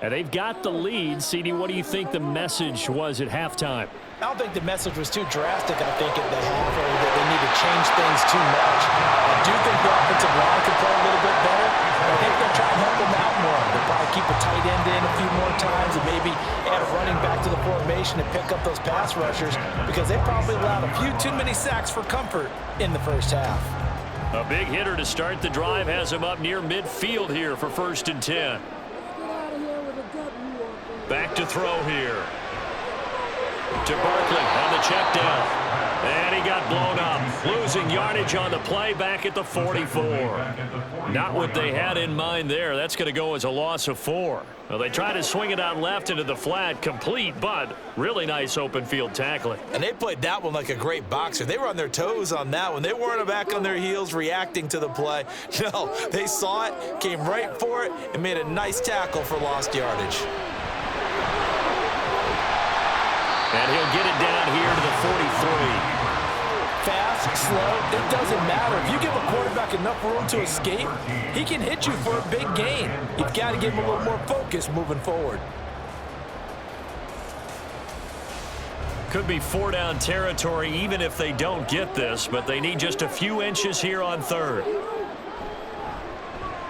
And they've got the lead. CD, what do you think the message was at halftime? I don't think the message was too drastic, I think, at the half, or that they need to change things too much. I do think the offensive line could play a little bit better. I think they'll try and help them out more. They'll probably keep a tight end in a few more times and maybe add a running back to the formation and pick up those pass rushers because they probably allowed a few too many sacks for comfort in the first half. A big hitter to start the drive has him up near midfield here for 1st and 10. Back to throw here. To Barkley on the check down. And he got blown up. Losing yardage on the play back at the 44. Not what they had in mind there. That's going to go as a loss of 4. Well, they try to swing it out left into the flat. Complete, but really nice open field tackling. And they played that one like a great boxer. They were on their toes on that one. They weren't back on their heels reacting to the play. No, they saw it, came right for it, and made a nice tackle for lost yardage. And he'll get it down here to the 43. Fast, slow, it doesn't matter. If you give a quarterback enough room to escape, he can hit you for a big gain. You've got to give him a little more focus moving forward. Could be 4-down territory even if they don't get this, but they need just a few inches here on 3rd.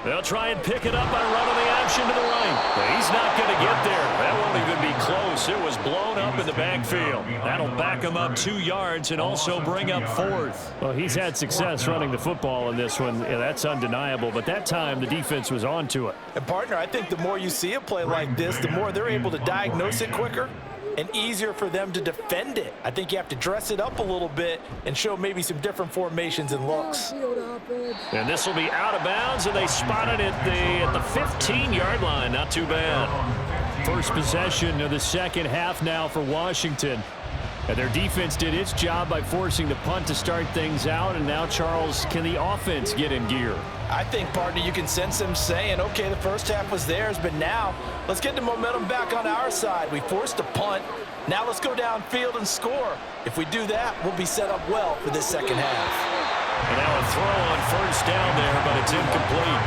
They'll try and pick it up by running the option to the right. But he's not going to get there. That won't even be close. It was blown up in the backfield. That'll back him up 2 yards and also bring up 4th. Well, he's had success running the football in this one. Yeah, that's undeniable. But that time, the defense was on to it. And, partner, I think the more you see a play like this, the more they're able to diagnose it quicker and easier for them to defend it. I think you have to dress it up a little bit and show maybe some different formations and looks. And this will be out of bounds, and they spotted it at the 15-yard line. Not too bad. First possession of the second half now for Washington. And their defense did its job by forcing the punt to start things out. And now, Charles, can the offense get in gear? I think, partner, you can sense them saying, okay, the first half was theirs, but now let's get the momentum back on our side. We forced a punt. Now let's go downfield and score. If we do that, we'll be set up well for this second half. And now a throw on 1st down there, but it's incomplete.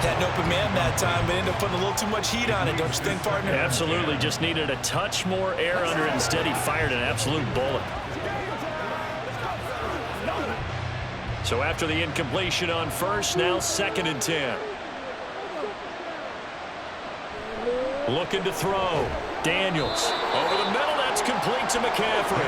Had an open man that time, but ended up putting a little too much heat on it, don't you think, partner? Absolutely. Just needed a touch more air under it. Instead, he fired an absolute bullet. So after the incompletion on first, now 2nd and 10. Looking to throw. Daniels over the middle. That's complete to McCaffrey.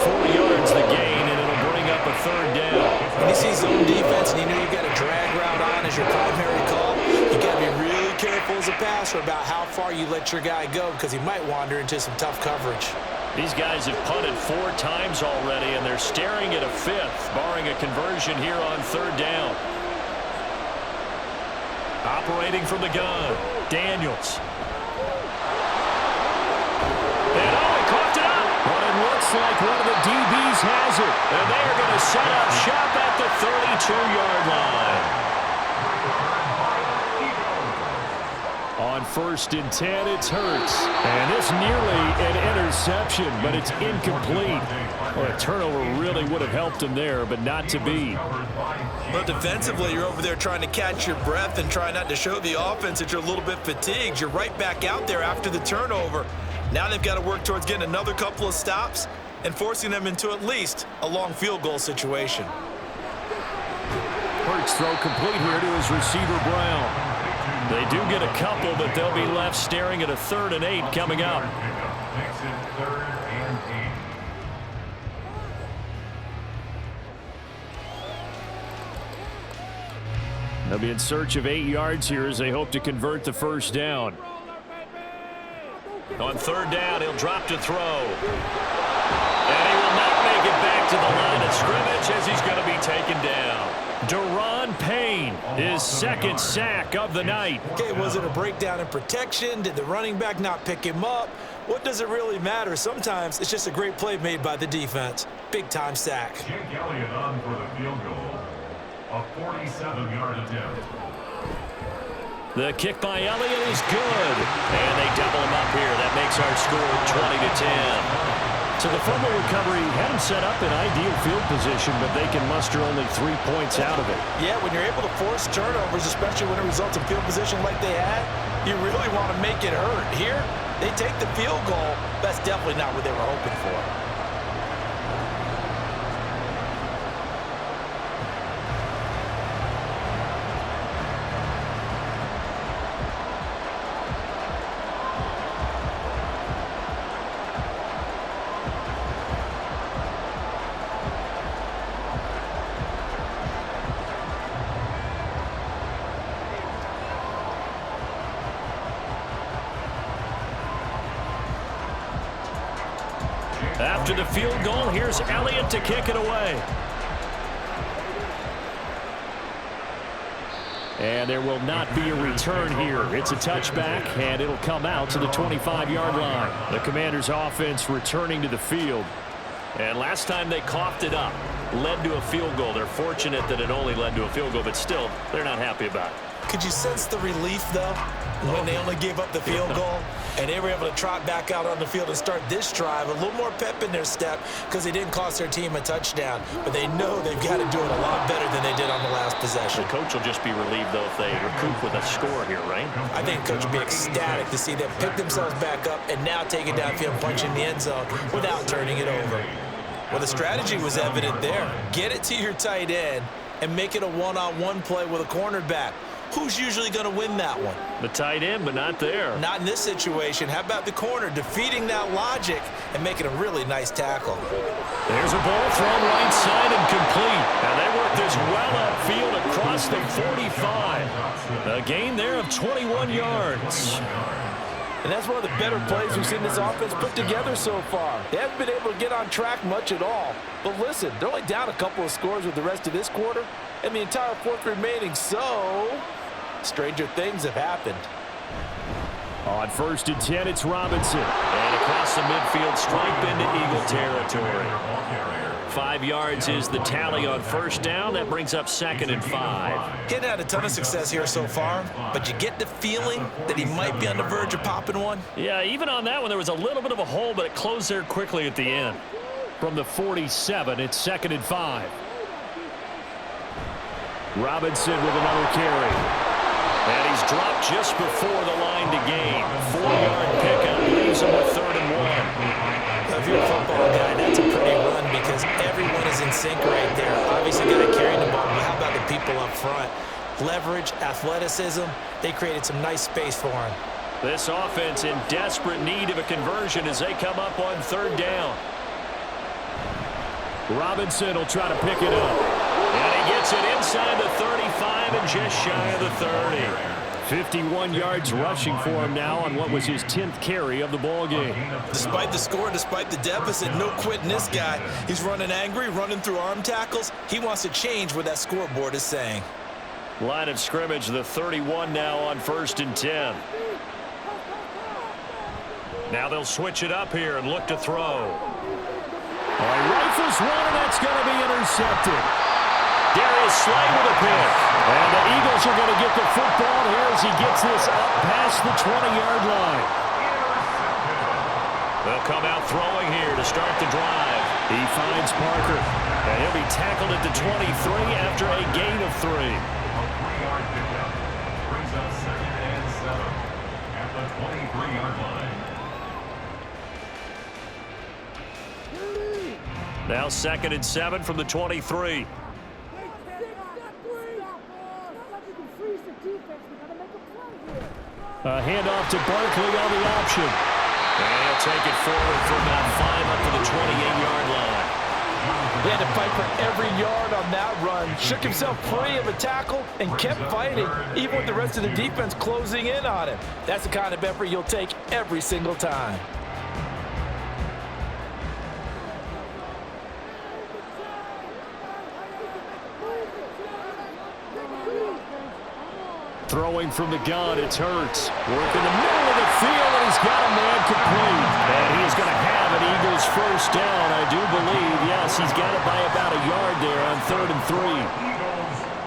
4 yards the gain, and it'll bring up a 3rd down. When you see zone defense and you know you've got a drag route on as your primary call, you got to be really careful as a passer about how far you let your guy go because he might wander into some tough coverage. These guys have punted 4 times already, and they're staring at a 5th, barring a conversion here on 3rd down. Operating from the gun, Daniels. And he coughed it up. But it looks like one of the DBs has it. And they are going to set up shop at the 32-yard line. On 1st and 10, it's Hurts. And it's nearly an interception, but it's incomplete. Well, a turnover really would have helped him there, but not to be. But defensively, you're over there trying to catch your breath and try not to show the offense that you're a little bit fatigued. You're right back out there after the turnover. Now they've got to work towards getting another couple of stops and forcing them into at least a long field goal situation. Hurts throw complete here to his receiver, Brown. They do get a couple, but they'll be left staring at a 3rd and 8 coming up. Makes it 3rd and 8. They'll be in search of 8 yards here as they hope to convert the 1st down. On 3rd down, he'll drop to throw. And he will not make it back to the line of scrimmage as he's going to be taken down. Daron Payne, his 2nd sack of the night. Okay, was it a breakdown in protection? Did the running back not pick him up? What does it really matter? Sometimes it's just a great play made by the defense. Big-time sack. Jake Elliott on for the field goal. A 47-yard attempt. The kick by Elliott is good. And they double him up here. That makes our score 20-10. So the fumble recovery had him set up in ideal field position, but they can muster only 3 points out of it. Yeah, when you're able to force turnovers, especially when it results in field position like they had, you really want to make it hurt. Here, they take the field goal. That's definitely not what they were hoping for. After the field goal, here's Elliott to kick it away. And there will not be a return here. It's a touchback, and it'll come out to the 25-yard line. The Commanders' offense returning to the field. And last time they coughed it up, led to a field goal. They're fortunate that it only led to a field goal, but still, they're not happy about it. Could you sense the relief, though, when they only gave up the field goal? And they were able to trot back out on the field and start this drive. A little more pep in their step because they didn't cost their team a touchdown. But they know they've got to do it a lot better than they did on the last possession. The coach will just be relieved, though, if they recoup with a score here, right? I think the coach will be ecstatic to see them pick themselves back up and now take it downfield and punch in the end zone without turning it over. Well, the strategy was evident there. Get it to your tight end and make it a one-on-one play with a cornerback. Who's usually going to win that one? The tight end, but not there. Not in this situation. How about the corner defeating that logic and making a really nice tackle? There's a ball thrown right side and complete. And they work this well upfield across the 45. A gain there of 21 yards. And that's one of the better plays we've seen this offense put together so far. They haven't been able to get on track much at all. But listen, they're only down a couple of scores with the rest of this quarter and the entire fourth remaining, so stranger things have happened. On 1st and 10, it's Robinson. And across the midfield stripe into Eagle territory. 5 yards is the tally on 1st down. That brings up 2nd and 5. Getting had a ton of success here so far, but you get the feeling that he might be on the verge of popping one. Yeah, even on that one, there was a little bit of a hole, but it closed there quickly at the end. From the 47, it's 2nd and 5. Robinson with another carry. And he's dropped just before the line to gain. 4-yard pickup leaves him with 3rd and 1. If you're a football guy, that's a pretty run because everyone is in sync right there. Obviously, got to carry the ball, but how about the people up front? Leverage, athleticism, they created some nice space for him. This offense in desperate need of a conversion as they come up on 3rd down. Robinson will try to pick it up. And he gets it inside the 35 and just shy of the 30. 51 yards rushing for him now on what was his 10th carry of the ball game. Despite the score, despite the deficit, no quitting this guy. He's running angry, running through arm tackles. He wants to change what that scoreboard is saying. Line of scrimmage, the 31 now on 1st and 10. Now they'll switch it up here and look to throw. Rifles one, and that's going to be intercepted. Darius Slay with a pick. And the Eagles are going to get the football here as he gets this up past the 20-yard line. They'll come out throwing here to start the drive. He finds Parker. And he'll be tackled at the 23 after a gain of 3. A 3-yard pickup brings up 2nd and 7 at the 23-yard line. Now 2nd and 7 from the 23. A handoff to Barkley on the option. And he'll take it forward for about 5 up to the 28-yard line. He had to fight for every yard on that run. Shook himself free of a tackle and kept fighting, even with the rest of the defense closing in on him. That's the kind of effort you'll take every single time. Throwing from the gun, it's Hurts. Work in the middle of the field, and he's got a man complete. And he is going to have an Eagles first down, I do believe. Yes, he's got it by about a yard there on 3rd and 3.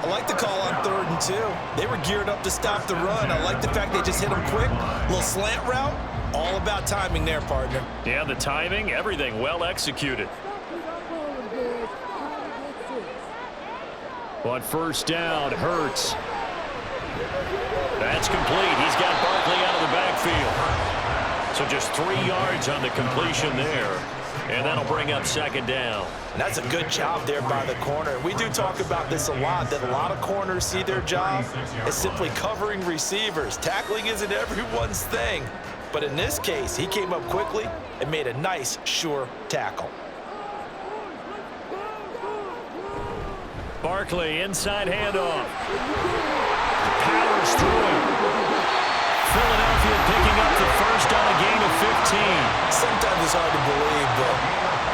I like the call on 3rd and 2. They were geared up to stop the run. I like the fact they just hit him quick. Little slant route. All about timing there, partner. Yeah, the timing, everything well executed. On 1st down, Hurts. That's complete. He's got Barkley out of the backfield. So just 3 yards on the completion there. And that'll bring up 2nd down. And that's a good job there by the corner. We do talk about this a lot, that a lot of corners see their job as simply covering receivers. Tackling isn't everyone's thing. But in this case, he came up quickly and made a nice, sure tackle. Barkley, inside handoff. Powers through it. Philadelphia picking up the first on a gain of 15. Sometimes it's hard to believe, but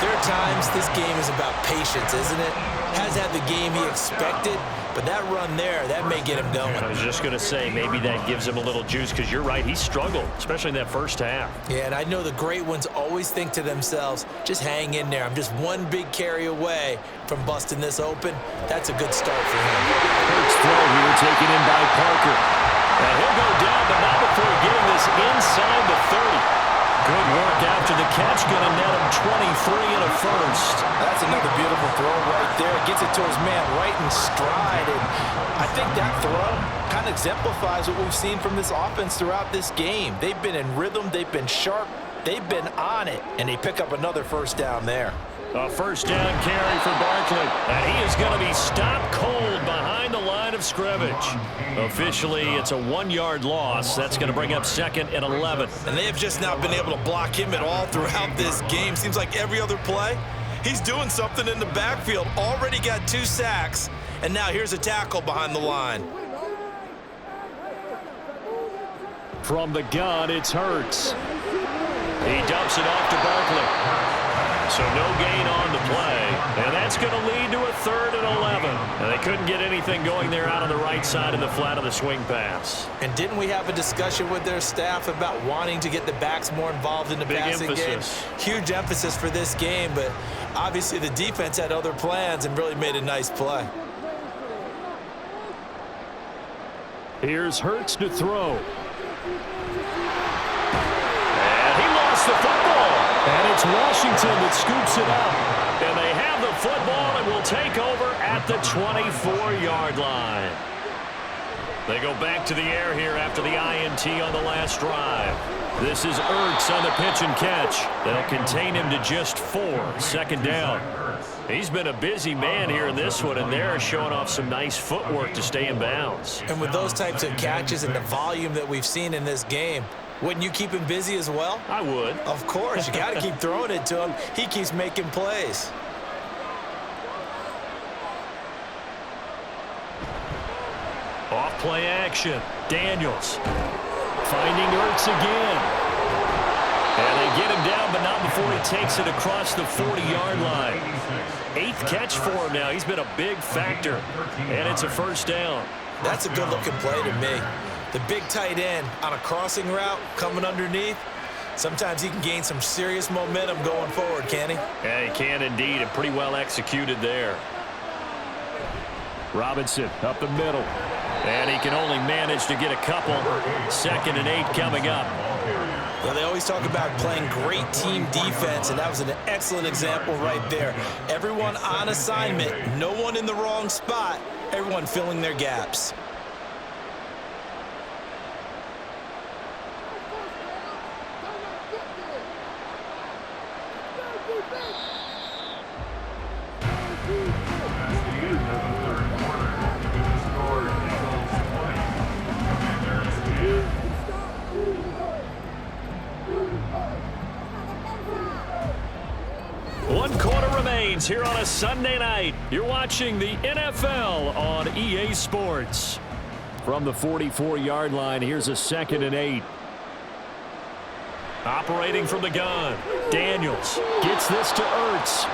there are times this game is about patience, isn't it? Has had the game he expected, but that run there, that may get him going. I was just going to say, maybe that gives him a little juice, because you're right, he struggled, especially in that first half. Yeah, and I know the great ones always think to themselves, just hang in there. I'm just one big carry away from busting this open. That's a good start for him. Hurts throw here, taken in by Parker. And he'll go down, but not before getting this inside the 30. Good work after the catch, going to net him 23 and a first. That's another beautiful throw right there. Gets it to his man right in stride. And I think that throw kind of exemplifies what we've seen from this offense throughout this game. They've been in rhythm. They've been sharp. They've been on it. And they pick up another first down there. A first down carry for Barkley. And he is going to be stopped cold behind the line of scrimmage. Officially, it's a 1-yard loss. That's going to bring up 2nd and 11. And they have just not been able to block him at all throughout this game. Seems like every other play, he's doing something in the backfield. Already got 2 sacks. And now here's a tackle behind the line. From the gun, it's Hurts. He dumps it off to Barkley. So no gain on the play, and that's going to lead to a 3rd and 11. And they couldn't get anything going there out on the right side of the flat of the swing pass. And didn't we have a discussion with their staff about wanting to get the backs more involved in the passing game? Huge emphasis for this game, but obviously the defense had other plans and really made a nice play. Here's Hurts to throw. And he lost the football. And it's Washington that scoops it up. And they have the football and will take over at the 24-yard line. They go back to the air here after the INT on the last drive. This is Ertz on the pitch and catch. They'll contain him to just 4. 2nd down. He's been a busy man here in this one, and they're showing off some nice footwork to stay in bounds. And with those types of catches and the volume that we've seen in this game, wouldn't you keep him busy as well? I would. Of course. You got to keep throwing it to him. He keeps making plays. Off play action. Daniels finding Ertz again. And they get him down, but not before he takes it across the 40-yard line. 8th catch for him now. He's been a big factor, and it's a 1st down. That's a good-looking play to me. The big tight end on a crossing route coming underneath. Sometimes he can gain some serious momentum going forward, can't he? Yeah, he can indeed, and pretty well executed there. Robinson up the middle. And he can only manage to get a couple. 2nd and 8 coming up. Well, they always talk about playing great team defense, and that was an excellent example right there. Everyone on assignment, no one in the wrong spot, everyone filling their gaps. One quarter remains here on a Sunday night. You're watching the NFL on EA Sports. From the 44-yard line, here's a 2nd and 8. Operating from the gun. Daniels gets this to Ertz.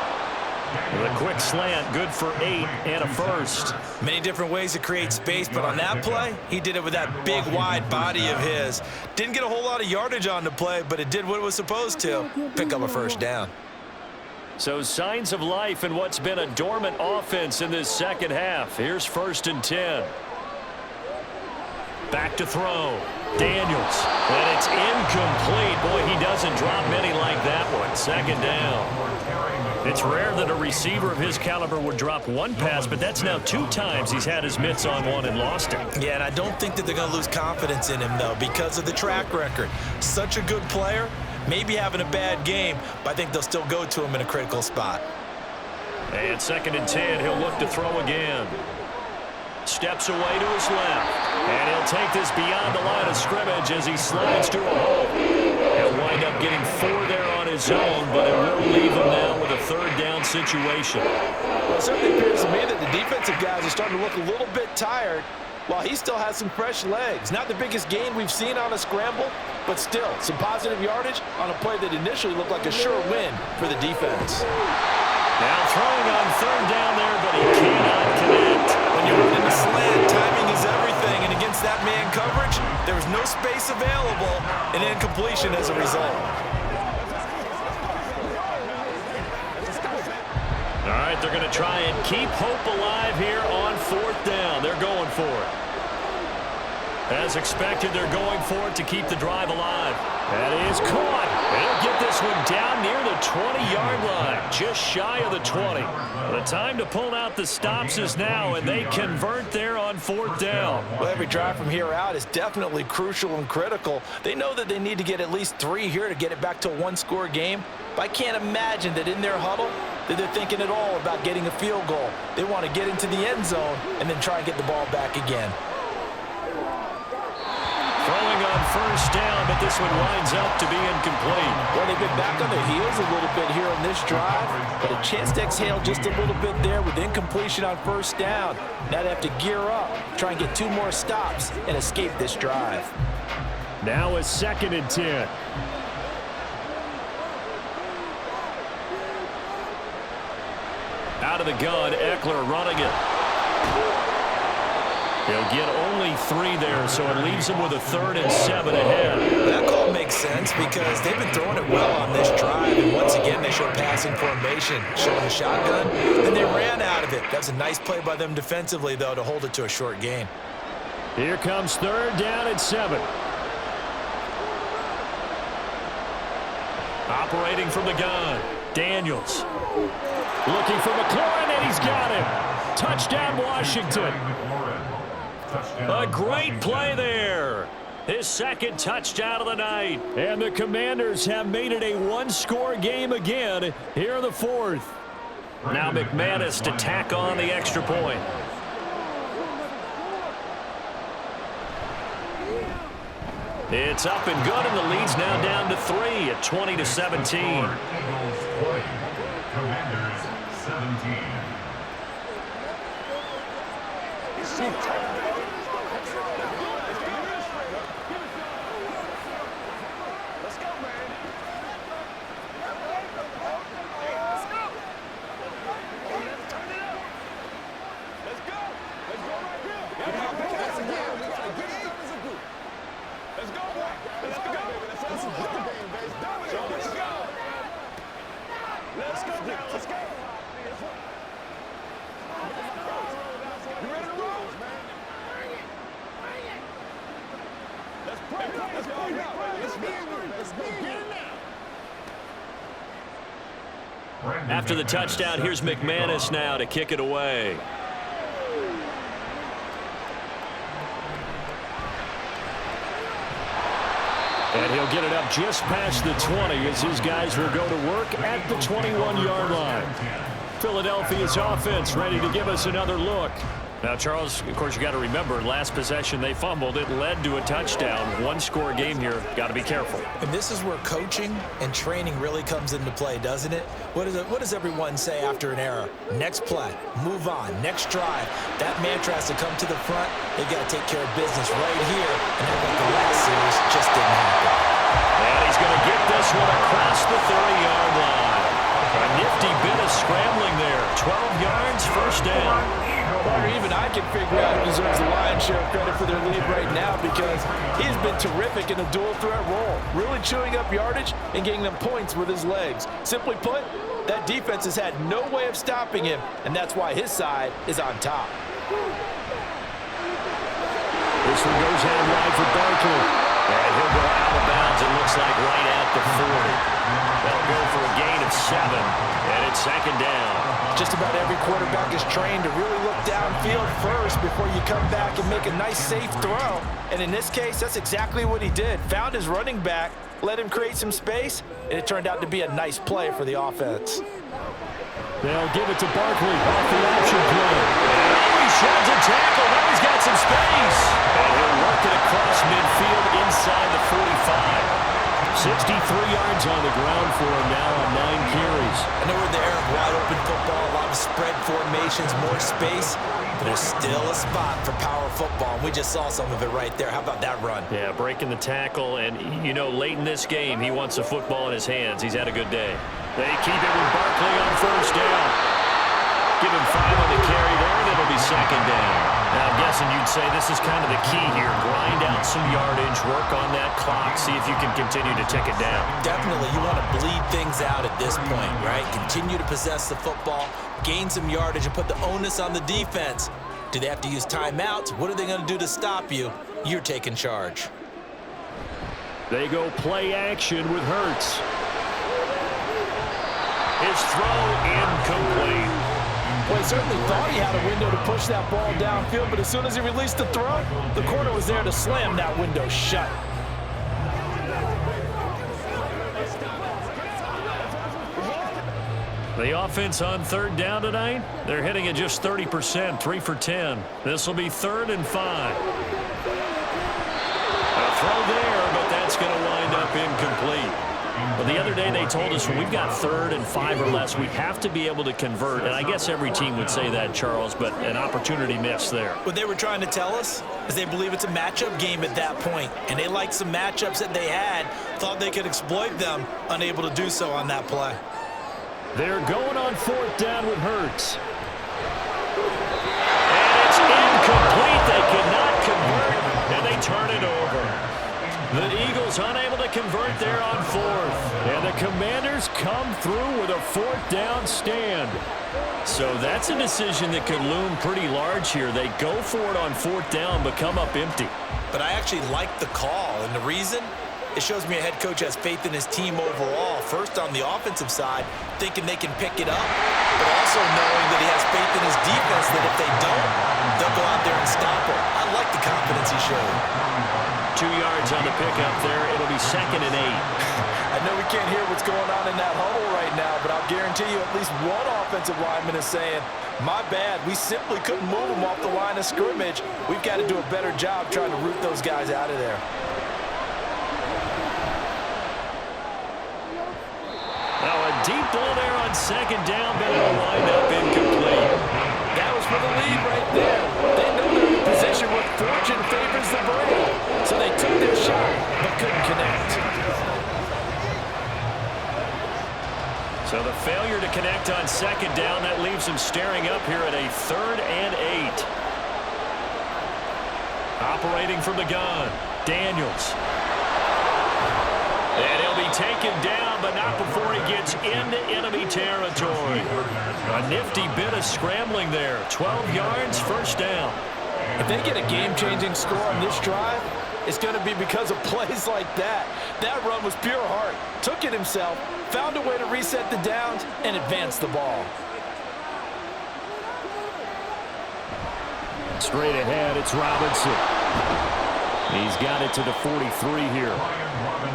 With a quick slant, good for 8 and a 1st. Many different ways to create space, but on that play, he did it with that big, wide body of his. Didn't get a whole lot of yardage on the play, but it did what it was supposed to. Pick up a 1st down. So signs of life in what's been a dormant offense in this 2nd half. Here's 1st and 10. Back to throw. Daniels. And it's incomplete. Boy, he doesn't drop many like that one. 2nd down. It's rare that a receiver of his caliber would drop one pass, but that's now 2 times he's had his mitts on one and lost it. Yeah, and I don't think that they're going to lose confidence in him, though, because of the track record. Such a good player. Maybe having a bad game, but I think they'll still go to him in a critical spot. And 2nd and 10, he'll look to throw again. Steps away to his left. And he'll take this beyond the line of scrimmage as he slides to a hole. He'll wind up getting 4 there on his own, but it will leave him now with a 3rd down situation. Well, it certainly appears to me that the defensive guys are starting to look a little bit tired, while he still has some fresh legs. Not the biggest gain we've seen on a scramble, but still some positive yardage on a play that initially looked like a sure win for the defense. Now throwing on 3rd down there, but he cannot connect. When you're running a slant, timing is everything, and against that man coverage, there was no space available, and incompletion as a result. All right, they're going to try and keep hope alive here on 4th down. They're going for it. As expected, they're going for it to keep the drive alive. That is caught. They'll get this one down near the 20-yard line, just shy of the 20. The time to pull out the stops is now, and they convert there on 4th down. Well, every drive from here out is definitely crucial and critical. They know that they need to get at least 3 here to get it back to a 1-score game. But I can't imagine that in their huddle that they're thinking at all about getting a field goal. They want to get into the end zone and then try and get the ball back again. Throwing on 1st down, but this one winds up to be incomplete. Well, they've been back on their heels a little bit here on this drive, but a chance to exhale just a little bit there with incompletion on 1st down. Now they have to gear up, try and get 2 more stops, and escape this drive. Now a 2nd and 10. Out of the gun, Eckler running it. He'll get only 3 there, so it leaves him with a 3rd and 7 ahead. That call makes sense because they've been throwing it well on this drive, and once again they showed passing formation, showing the shotgun. Then they ran out of it. That's a nice play by them defensively, though, to hold it to a short gain. Here comes 3rd down and 7. Operating from the gun, Daniels. Looking for McLaurin, and he's got him. Touchdown, Washington. Touchdown. A great play there. His second touchdown of the night. And the Commanders have made it a one-score game again here in the fourth. Now McManus to tack on the extra point. It's up and good, and the lead's now down to 3 at 20-17. Eagles 20, Commanders 17. Let's go, man. Turn it up. Let's go. Let's go right here. Let's go, boy. Let's go, Let's go. Let's go. You ready to roll? Let's play. Let's go. Let's go. Get it now. After the touchdown, here's McManus now to kick it away. And he'll get it up just past the 20 as his guys will go to work at the 21-yard line. Philadelphia's offense ready to give us another look. Now, Charles, of course, you got to remember, last possession they fumbled. It led to a touchdown. One-score game here. Got to be careful. And this is where coaching and training really comes into play, doesn't it? What does everyone say after an error? Next play, move on, next drive. That mantra has to come to the front. They got to take care of business right here. And I think the last series just didn't happen. And he's going to get this one across the 30-yard line. A nifty bit of scrambling there. 12 yards, first down. Or even I can figure out who deserves the lion's share of credit for their lead right now, because he's been terrific in a dual threat role, really chewing up yardage and getting them points with his legs. Simply put, that defense has had no way of stopping him, and that's why his side is on top. This one goes out wide for Barkley. And he'll go out of bounds, it looks like, right at the 40. They'll go for a gain of 7, and it's second down. Just about every quarterback is trained to really look downfield first before you come back and make a nice, safe throw. And in this case, that's exactly what he did. Found his running back, let him create some space, and it turned out to be a nice play for the offense. They'll give it to Barkley off the option play. Oh, he sheds a tackle. Now he's got some space. And he'll work it across midfield inside the 45. 63 yards on the ground for him now on 9 carries. I know we're in the era of wide-open football, a lot of spread formations, more space, but there's still a spot for power football, and we just saw some of it right there. How about that run? Yeah, breaking the tackle, and, you know, late in this game, he wants the football in his hands. He's had a good day. They keep it with Barkley on first down. Give him 5 on the carry there, and it'll be second down. Now, I'm guessing you'd say this is kind of the key here. Grind out some yardage, work on that clock, see if you can continue to tick it down. Definitely, you want to bleed things out at this point, right? Continue to possess the football, gain some yardage, and put the onus on the defense. Do they have to use timeouts? What are they going to do to stop you? You're taking charge. They go play action with Hurts. His throw incomplete. Well, he certainly thought he had a window to push that ball downfield, but as soon as he released the throw, the corner was there to slam that window shut. The offense on third down tonight, they're hitting at just 30%, 3 for 10. This will be 3rd and 5. A throw there, but that's going to wind up incomplete. Well, the other day they told us when we've got 3rd and 5 or less, we have to be able to convert. And I guess every team would say that, Charles, but an opportunity missed there. What they were trying to tell us is they believe it's a matchup game at that point, and they liked some matchups that they had, thought they could exploit them, unable to do so on that play. They're going on 4th down with Hurts. And it's incomplete. They could not convert, and they turn it over. The Eagles unable to convert there on 4th. And the Commanders come through with a 4th down stand. So that's a decision that could loom pretty large here. They go for it on 4th down, but come up empty. But I actually like the call, and the reason? It shows me a head coach has faith in his team overall. First on the offensive side, thinking they can pick it up, but also knowing that he has faith in his defense that if they don't, they'll go out there and stop him. I like the confidence he showed. 2 yards on the pickup there. It'll be 2nd and 8. I know we can't hear what's going on in that huddle right now, but I'll guarantee you at least one offensive lineman is saying, my bad, we simply couldn't move them off the line of scrimmage. We've got to do a better job trying to root those guys out of there. Now a deep ball there on 2nd down, but it'll wind up incomplete. That was for the lead right there. They know they're in a position where fortune favors the brave. So they took their shot, but couldn't connect. So the failure to connect on 2nd down, that leaves them staring up here at a 3rd and 8. Operating from the gun, Daniels. And he'll be taken down, but not before he gets into enemy territory. A nifty bit of scrambling there. 12 yards, 1st down. If they get a game-changing score on this drive, it's going to be because of plays like that. That run was pure heart. Took it himself, found a way to reset the downs, and advance the ball. Straight ahead, it's Robinson. He's got it to the 43 here.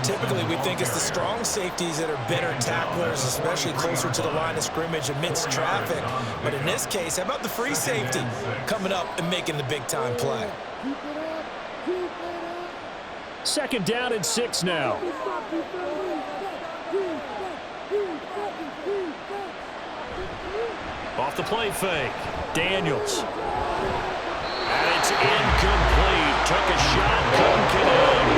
Typically, we think it's the strong safeties that are better tacklers, especially closer to the line of scrimmage amidst traffic. But in this case, how about the free safety coming up and making the big-time play? 2nd down and 6 now. Off the play fake. Daniels. And it's incomplete. Took a shot, couldn't connect.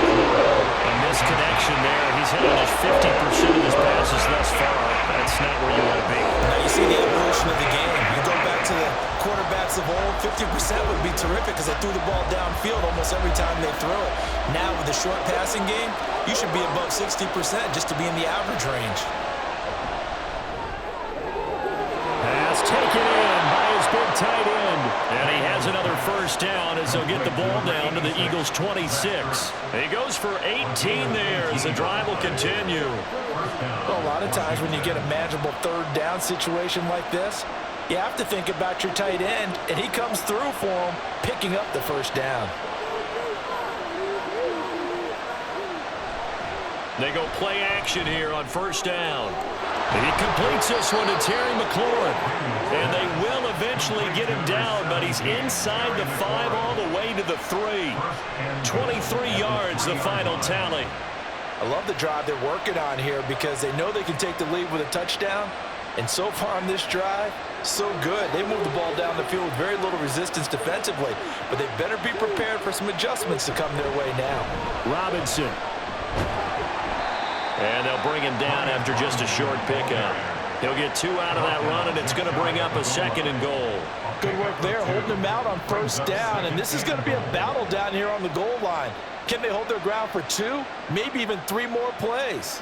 A misconnection there. He's hit on his 50% of his passes thus far. That's not where you want to be. Now you see the evolution of the game. You go back to the quarterbacks of old, 50% would be terrific because they threw the ball downfield almost every time they threw it. Now with the short passing game, you should be above 60% just to be in the average range. Pass taken in by his big tight end. And he has another 1st down as they'll get the ball down to the Eagles' 26. He goes for 18 there as the drive will continue. Well, a lot of times when you get a manageable 3rd down situation like this, you have to think about your tight end, and he comes through for him, picking up the 1st down. They go play action here on 1st down. He completes this one to Terry McLaurin. And they will eventually get him down, but he's inside the 5 all the way to the 3. 23 yards, the final tally. I love the drive they're working on here because they know they can take the lead with a touchdown. And so far on this drive, so good. They move the ball down the field with very little resistance defensively, but they better be prepared for some adjustments to come their way now. Robinson. And they'll bring him down after just a short pickup. He'll get 2 out of that run, and it's going to bring up a 2nd and goal. Good work there, holding him out on 1st down, and this is going to be a battle down here on the goal line. Can they hold their ground for 2, maybe even 3 more plays?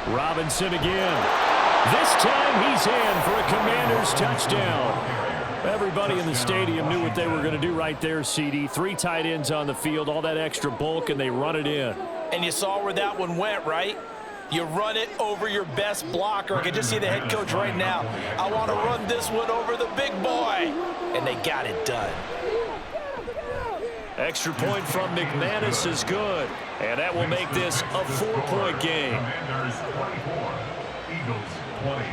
Robinson again. This time he's in for a Commanders touchdown. Everybody in the stadium knew what they were going to do right there, CD. 3 tight ends on the field, all that extra bulk, and they run it in. And you saw where that one went, right? You run it over your best blocker. I can just see the head coach right now. I want to run this one over the big boy. And they got it done. Extra point from McManus is good. And that will make this a 4-point game. Commanders 24, Eagles 20.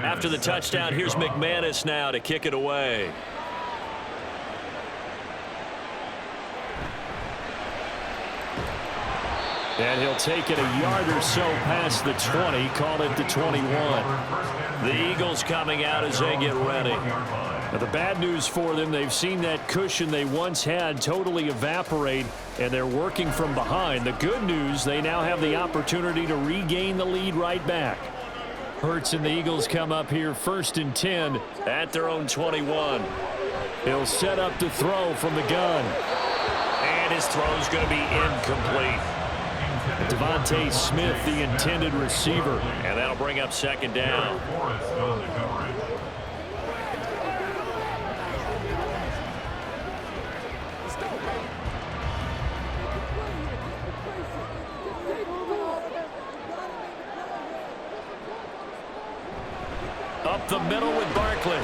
After the touchdown, here's McManus now to kick it away. And he'll take it a yard or so past the 20, call it the 21. The Eagles coming out as they get ready. Now, the bad news for them, they've seen that cushion they once had totally evaporate, and they're working from behind. The good news, they now have the opportunity to regain the lead right back. Hurts and the Eagles come up here 1st and 10 at their own 21. He'll set up to throw from the gun. And his throw's going to be incomplete. Devontae Smith, the intended receiver. And that'll bring up 2nd down. Up the middle with Barkley.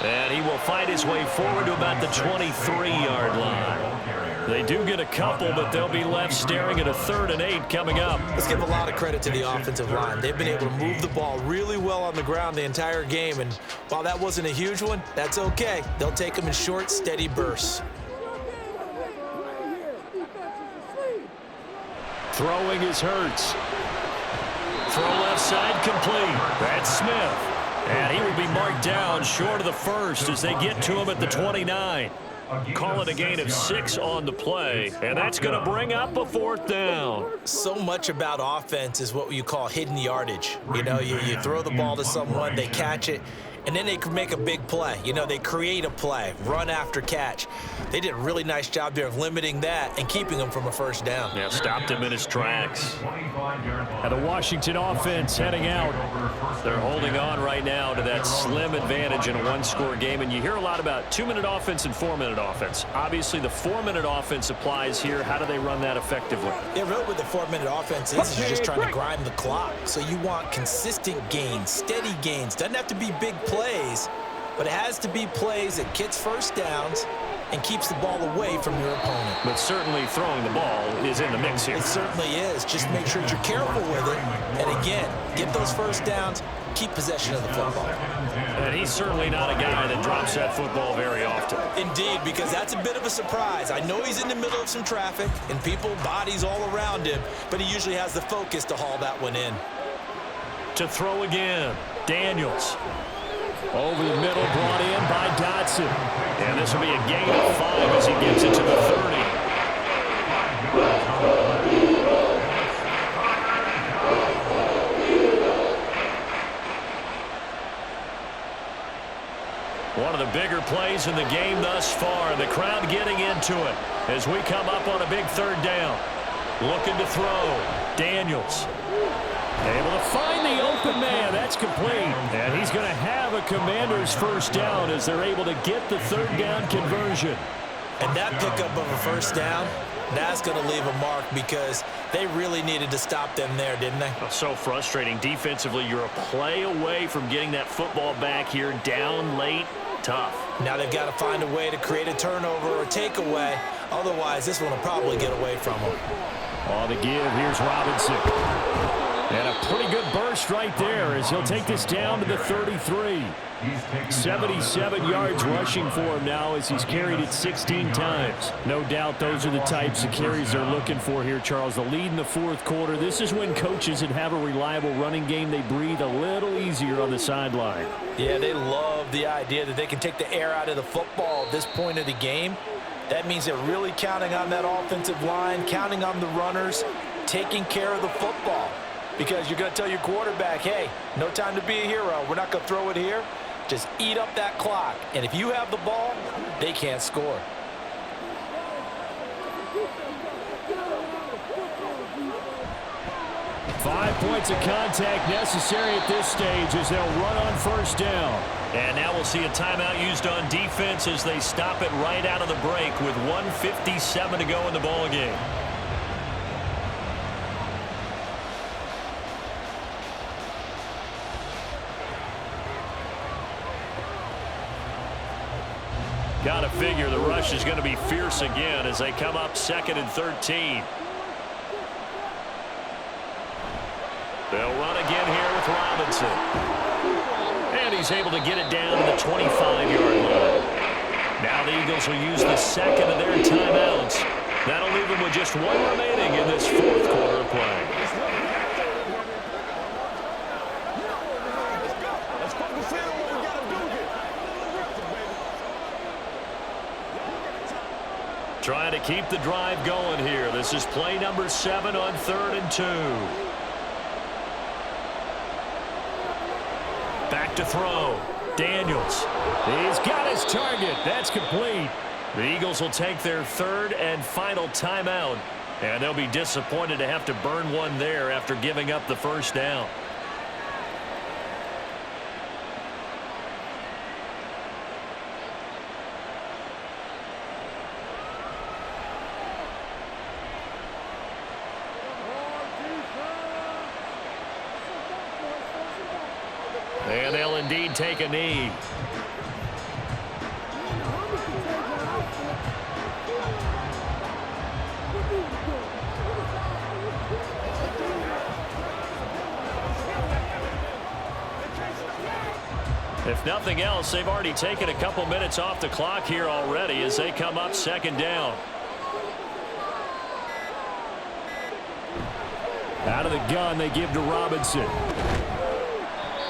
And he will fight his way forward to about the 23-yard line. They do get a couple, but they'll be left staring at a 3rd and 8 coming up. Let's give a lot of credit to the offensive line. They've been able to move the ball really well on the ground the entire game, and while that wasn't a huge one, that's okay. They'll take them in short, steady bursts. Throwing is Hurts. Throw left side complete. That's Smith. And he will be marked down short of the 1st as they get to him at the 29. Call it a gain of 6 on the play, and that's going to bring up a 4th down. So much about offense is what you call hidden yardage. You know, you throw the ball to someone, they catch it, and then they can make a big play. You know, they create a play, run after catch. They did a really nice job there of limiting that and keeping him from a 1st down. Yeah, stopped him in his tracks. And the Washington offense heading out. They're holding on right now to that slim advantage in a 1-score game. And you hear a lot about 2-minute offense and 4-minute offense. Obviously, the 4-minute offense applies here. How do they run that effectively? Yeah, really what the 4-minute offense is you're just trying to grind the clock. So you want consistent gains, steady gains. Doesn't have to be big plays, but it has to be plays that gets 1st downs and keeps the ball away from your opponent. But certainly throwing the ball is in the mix here. It certainly is. Just make sure that you're careful with it. And again, get those 1st downs, keep possession of the football. And he's certainly not a guy that drops that football very often. Indeed, because that's a bit of a surprise. I know he's in the middle of some traffic and people, bodies all around him, but he usually has the focus to haul that one in. To throw again, Daniels. Over the middle, brought in by Dotson. And this will be a gain of 5 as he gets it to the 30. One of the bigger plays in the game thus far. The crowd getting into it as we come up on a big 3rd down. Looking to throw. Daniels. Able to find the open man. That's complete. And he's going to have a Commander's 1st down as they're able to get the 3rd down conversion. And that pickup of a 1st down, that's going to leave a mark because they really needed to stop them there, didn't they? So frustrating. Defensively, you're a play away from getting that football back here. Down late, tough. Now they've got to find a way to create a turnover or takeaway. Otherwise, this one will probably get away from them. On the give, here's Robinson. And a pretty good burst right there as he'll take this down to the 33. 77 yards rushing for him now as he's carried it 16 times. No doubt those are the types of carries they're looking for here, Charles. The lead in the 4th quarter. This is when coaches that have a reliable running game, they breathe a little easier on the sideline. Yeah, they love the idea that they can take the air out of the football at this point of the game. That means they're really counting on that offensive line, counting on the runners, taking care of the football. Because you're going to tell your quarterback, hey, no time to be a hero. We're not going to throw it here. Just eat up that clock. And if you have the ball, they can't score. Five points of contact necessary at this stage as they'll run on 1st down. And now we'll see a timeout used on defense as they stop it right out of the break with 1:57 to go in the ball game. Got to figure the rush is going to be fierce again as they come up 2nd and 13. They'll run again here with Robinson. And he's able to get it down to the 25-yard line. Now the Eagles will use the 2nd of their timeouts That'll leave him with just one remaining in this fourth quarter of play. Let's focus in on what we got to do here. Trying to keep the drive going here. This is play number 7 on 3rd and 2. Back to throw. Daniels. He's got his target. That's complete. The Eagles will take their 3rd and final timeout, and they'll be disappointed to have to burn one there after giving up the first down. And they'll indeed take a knee. If nothing else, they've already taken a couple minutes off the clock here already as they come up 2nd down. Out of the gun, they give to Robinson.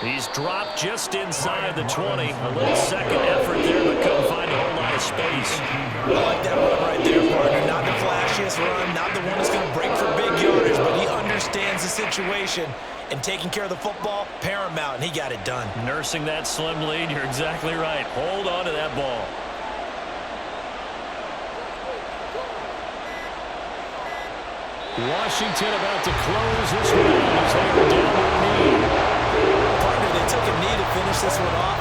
He's dropped just inside the 20. A little second effort there, but couldn't find a whole lot of space. I like that run right there, partner. Not the flashiest run, not the one that's going to break for big yardage, but he understands the situation. And taking care of the football, paramount, and he got it done. Nursing that slim lead, you're exactly right. Hold on to that ball. Washington about to close this one out as they were down on a knee. Partner, they took a knee to finish this one off.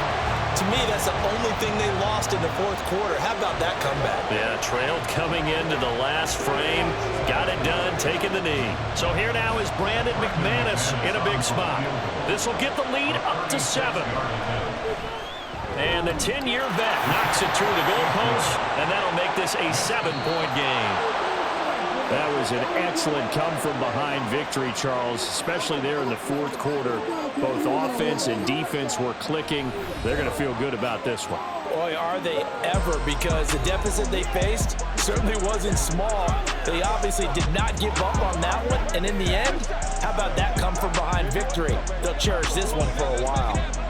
To me, that's the only thing they lost in the 4th quarter. How about that comeback? Yeah, trailed coming into the last frame. Got it done, taking the knee. So here now is Brandon McManus in a big spot. This will get the lead up to 7. And the 10-year vet knocks it through the goalpost, and that'll make this a 7-point game. That was an excellent come-from-behind victory, Charles, especially there in the 4th quarter. Both offense and defense were clicking. They're going to feel good about this one. Boy, are they ever, because the deficit they faced certainly wasn't small. They obviously did not give up on that one, and in the end, how about that come-from-behind victory? They'll cherish this one for a while.